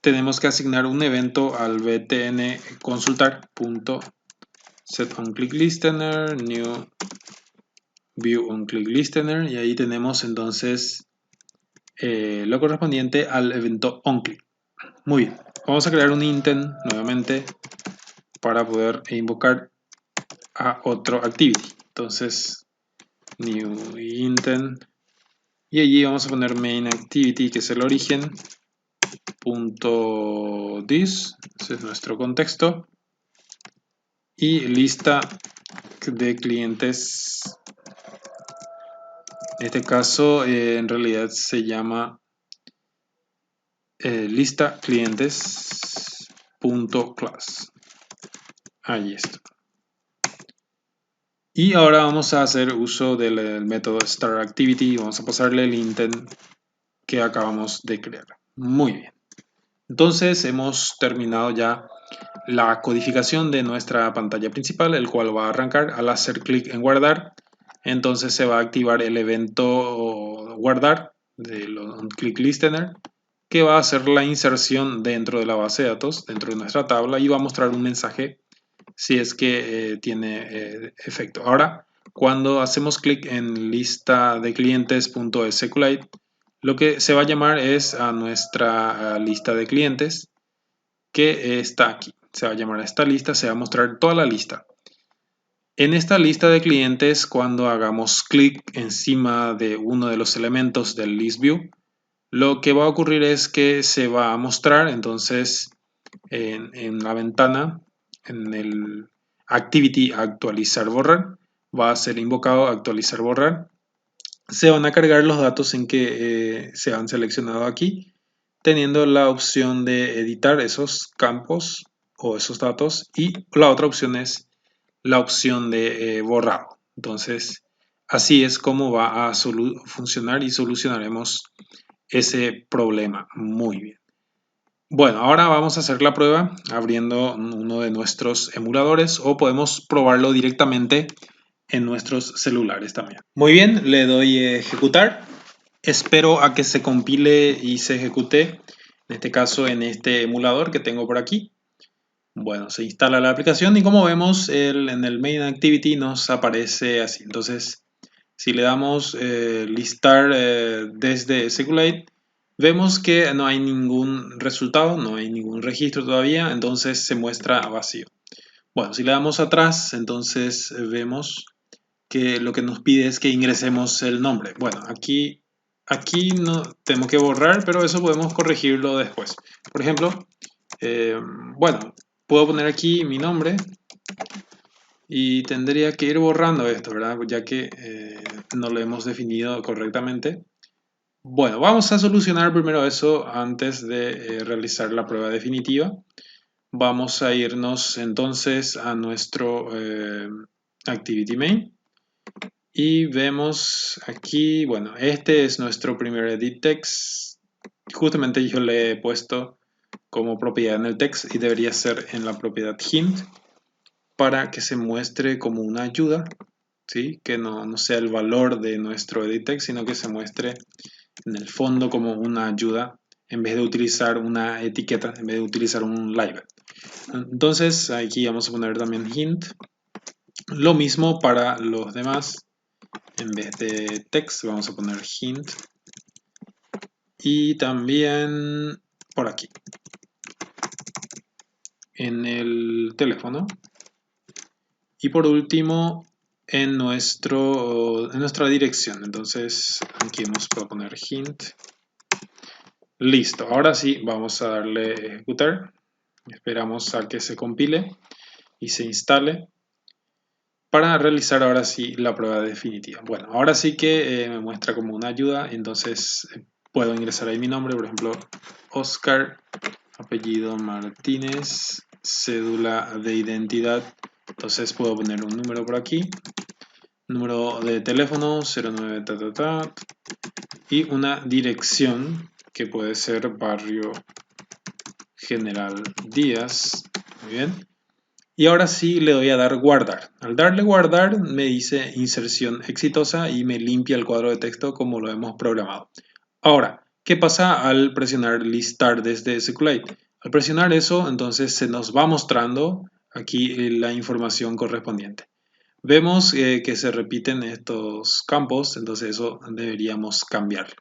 tenemos que asignar un evento al btn consultar.setOnClickListener new view onClickListener y ahí tenemos entonces lo correspondiente al evento onClick. Muy bien, vamos a crear un intent nuevamente para poder invocar a otro activity. Entonces, new intent, y allí vamos a poner main activity, que es el origen, punto .this, ese es nuestro contexto, y lista de clientes. En este caso, en realidad se llama lista clientes.class. Ahí está. Y ahora vamos a hacer uso del método startActivity y vamos a pasarle el intent que acabamos de crear. Muy bien. Entonces hemos terminado ya la codificación de nuestra pantalla principal, el cual va a arrancar al hacer clic en guardar. Entonces se va a activar el evento guardar del onClick listener, que va a hacer la inserción dentro de la base de datos, dentro de nuestra tabla, y va a mostrar un mensaje si es que tiene efecto. Ahora, cuando hacemos clic en lista de clientes.SQLite, lo que se va a llamar es a nuestra lista de clientes que está aquí. Se va a llamar a esta lista, se va a mostrar toda la lista. En esta lista de clientes, cuando hagamos clic encima de uno de los elementos del list view, lo que va a ocurrir es que se va a mostrar entonces en la ventana, en el activity actualizar borrar, va a ser invocado actualizar borrar. Se van a cargar los datos en que se han seleccionado aquí, teniendo la opción de editar esos campos o esos datos, y la otra opción es la opción de borrado. Entonces, así es como va a funcionar y solucionaremos ese problema. Muy bien. Bueno, ahora vamos a hacer la prueba abriendo uno de nuestros emuladores, o podemos probarlo directamente en nuestros celulares también. Muy bien, le doy ejecutar. Espero a que se compile y se ejecute, en este caso en este emulador que tengo por aquí. Bueno, se instala la aplicación y como vemos en el main activity nos aparece así. Entonces, si le damos listar desde SQLite, vemos que no hay ningún resultado, no hay ningún registro todavía, entonces se muestra vacío. Bueno, si le damos atrás, entonces vemos que lo que nos pide es que ingresemos el nombre. Bueno, aquí no tenemos que borrar, pero eso podemos corregirlo después. Por ejemplo, bueno, puedo poner aquí mi nombre y tendría que ir borrando esto, ¿verdad? Ya que no lo hemos definido correctamente. Bueno, vamos a solucionar primero eso antes de realizar la prueba definitiva. Vamos a irnos entonces a nuestro activity main y vemos aquí, bueno, este es nuestro primer edit text. Justamente yo le he puesto como propiedad en el text y debería ser en la propiedad hint para que se muestre como una ayuda, ¿sí? Que no sea el valor de nuestro edit text, sino que se muestre en el fondo como una ayuda en vez de utilizar una etiqueta, en vez de utilizar un label. Entonces aquí vamos a poner también hint. Lo mismo para los demás. En vez de text vamos a poner hint. Y también por aquí, en el teléfono. Y por último, en nuestra dirección. Entonces aquí vamos a poner hint. Listo, ahora sí vamos a darle ejecutar. Esperamos a que se compile y se instale para realizar ahora sí la prueba definitiva. Bueno, ahora sí que me muestra como una ayuda, entonces puedo ingresar ahí mi nombre, por ejemplo, Oscar, apellido Martínez, cédula de identidad, entonces puedo poner un número por aquí, número de teléfono 09 y una dirección que puede ser barrio General Díaz. Muy bien. Y ahora sí le doy a dar guardar. Al darle guardar me dice inserción exitosa y me limpia el cuadro de texto como lo hemos programado. Ahora, ¿qué pasa al presionar listar desde SQLite? Al presionar eso, entonces se nos va mostrando aquí la información correspondiente. Vemos que se repiten estos campos, entonces eso deberíamos cambiarlo.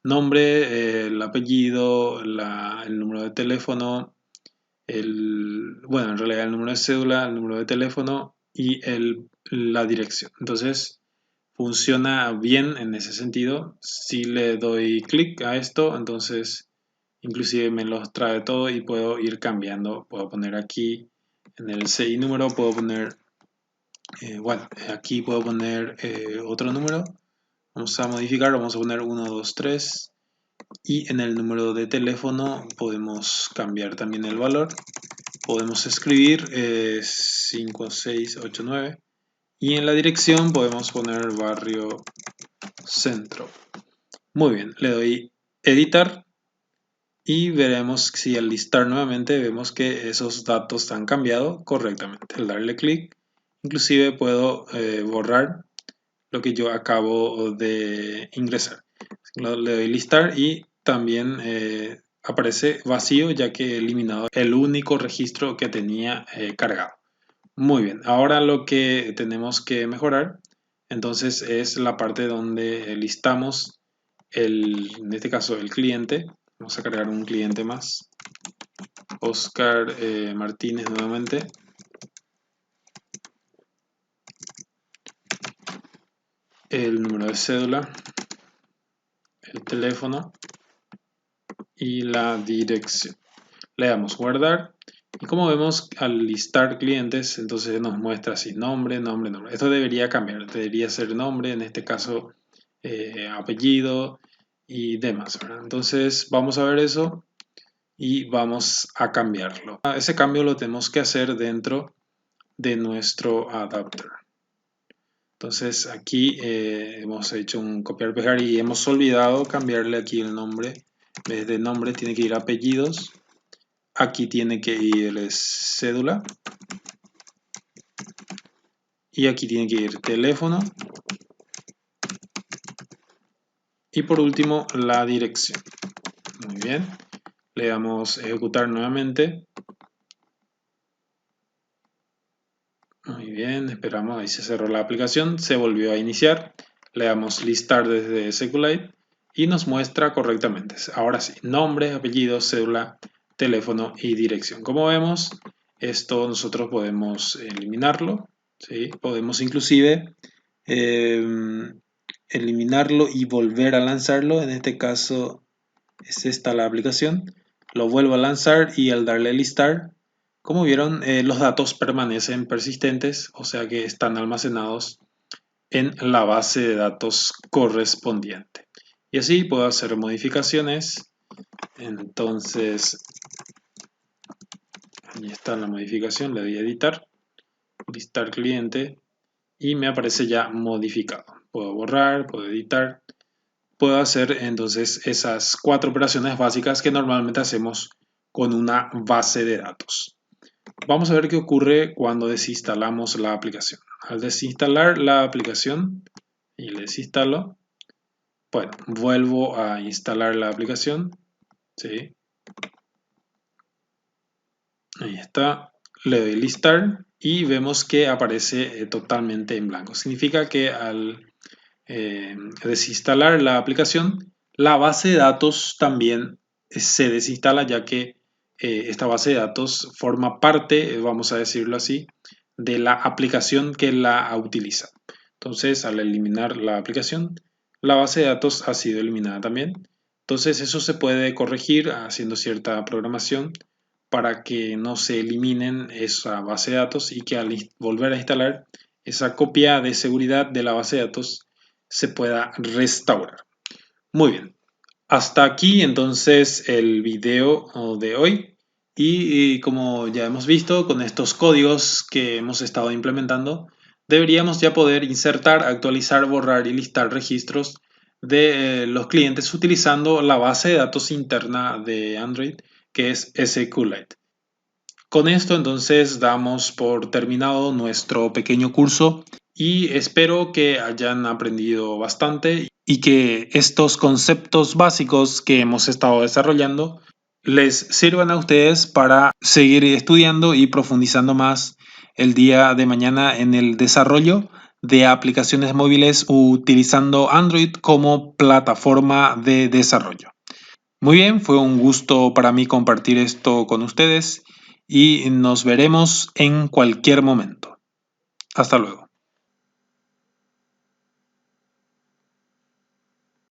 nombre, el apellido, el número de teléfono, bueno, en realidad el número de cédula, el número de teléfono y la dirección. Entonces funciona bien en ese sentido. Si le doy clic a esto, entonces inclusive me los trae todo y puedo ir cambiando. Puedo poner aquí en el CI número, puedo poner, bueno, aquí puedo poner otro número. Vamos a modificar, vamos a poner 1, 2, 3. Y en el número de teléfono podemos cambiar también el valor. Podemos escribir 5, 6, 8, 9. Y en la dirección podemos poner barrio centro. Muy bien, le doy editar y veremos si al listar nuevamente vemos que esos datos han cambiado correctamente. Al darle clic, inclusive puedo borrar lo que yo acabo de ingresar. Le doy listar y también aparece vacío ya que he eliminado el único registro que tenía cargado. Muy bien, ahora lo que tenemos que mejorar entonces es la parte donde listamos en este caso el cliente. Vamos a cargar un cliente más, Oscar Martínez nuevamente. El número de cédula, el teléfono y la dirección. Le damos guardar y como vemos al listar clientes entonces nos muestra así nombre, nombre, nombre. Esto debería cambiar, debería ser nombre, en este caso apellido y demás, ¿verdad? Entonces vamos a ver eso y vamos a cambiarlo. Ese cambio lo tenemos que hacer dentro de nuestro adapter. Entonces aquí hemos hecho un copiar pegar y hemos olvidado cambiarle aquí el nombre. En vez de nombre tiene que ir apellidos. Aquí tiene que ir cédula. Y aquí tiene que ir teléfono. Y por último la dirección. Muy bien. Le damos ejecutar nuevamente. Muy bien, esperamos, ahí se cerró la aplicación, se volvió a iniciar. Le damos listar desde SQLite y nos muestra correctamente. Ahora sí, nombre, apellido, cédula, teléfono y dirección. Como vemos, esto nosotros podemos eliminarlo, ¿sí? Podemos inclusive eliminarlo y volver a lanzarlo. En este caso es esta la aplicación. Lo vuelvo a lanzar y al darle listar, como vieron, los datos permanecen persistentes, o sea que están almacenados en la base de datos correspondiente. Y así puedo hacer modificaciones. Entonces, ahí está la modificación, le doy a editar, listar cliente y me aparece ya modificado. Puedo borrar, puedo editar, puedo hacer entonces esas 4 operaciones básicas que normalmente hacemos con una base de datos. Vamos a ver qué ocurre cuando desinstalamos la aplicación. Al desinstalar la aplicación y le desinstalo, bueno, vuelvo a instalar la aplicación, ¿sí? Ahí está, le doy listar y vemos que aparece totalmente en blanco. Significa que al desinstalar la aplicación, la base de datos también se desinstala, ya que esta base de datos forma parte, vamos a decirlo así, de la aplicación que la utiliza. Entonces, al eliminar la aplicación, la base de datos ha sido eliminada también. Entonces, eso se puede corregir haciendo cierta programación para que no se eliminen esa base de datos y que al volver a instalar esa copia de seguridad de la base de datos se pueda restaurar. Muy bien, hasta aquí entonces el video de hoy y como ya hemos visto con estos códigos que hemos estado implementando deberíamos ya poder insertar, actualizar, borrar y listar registros de los clientes utilizando la base de datos interna de Android que es SQLite. Con esto entonces damos por terminado nuestro pequeño curso y espero que hayan aprendido bastante y que estos conceptos básicos que hemos estado desarrollando les sirvan a ustedes para seguir estudiando y profundizando más el día de mañana en el desarrollo de aplicaciones móviles utilizando Android como plataforma de desarrollo. Muy bien, fue un gusto para mí compartir esto con ustedes y nos veremos en cualquier momento. Hasta luego.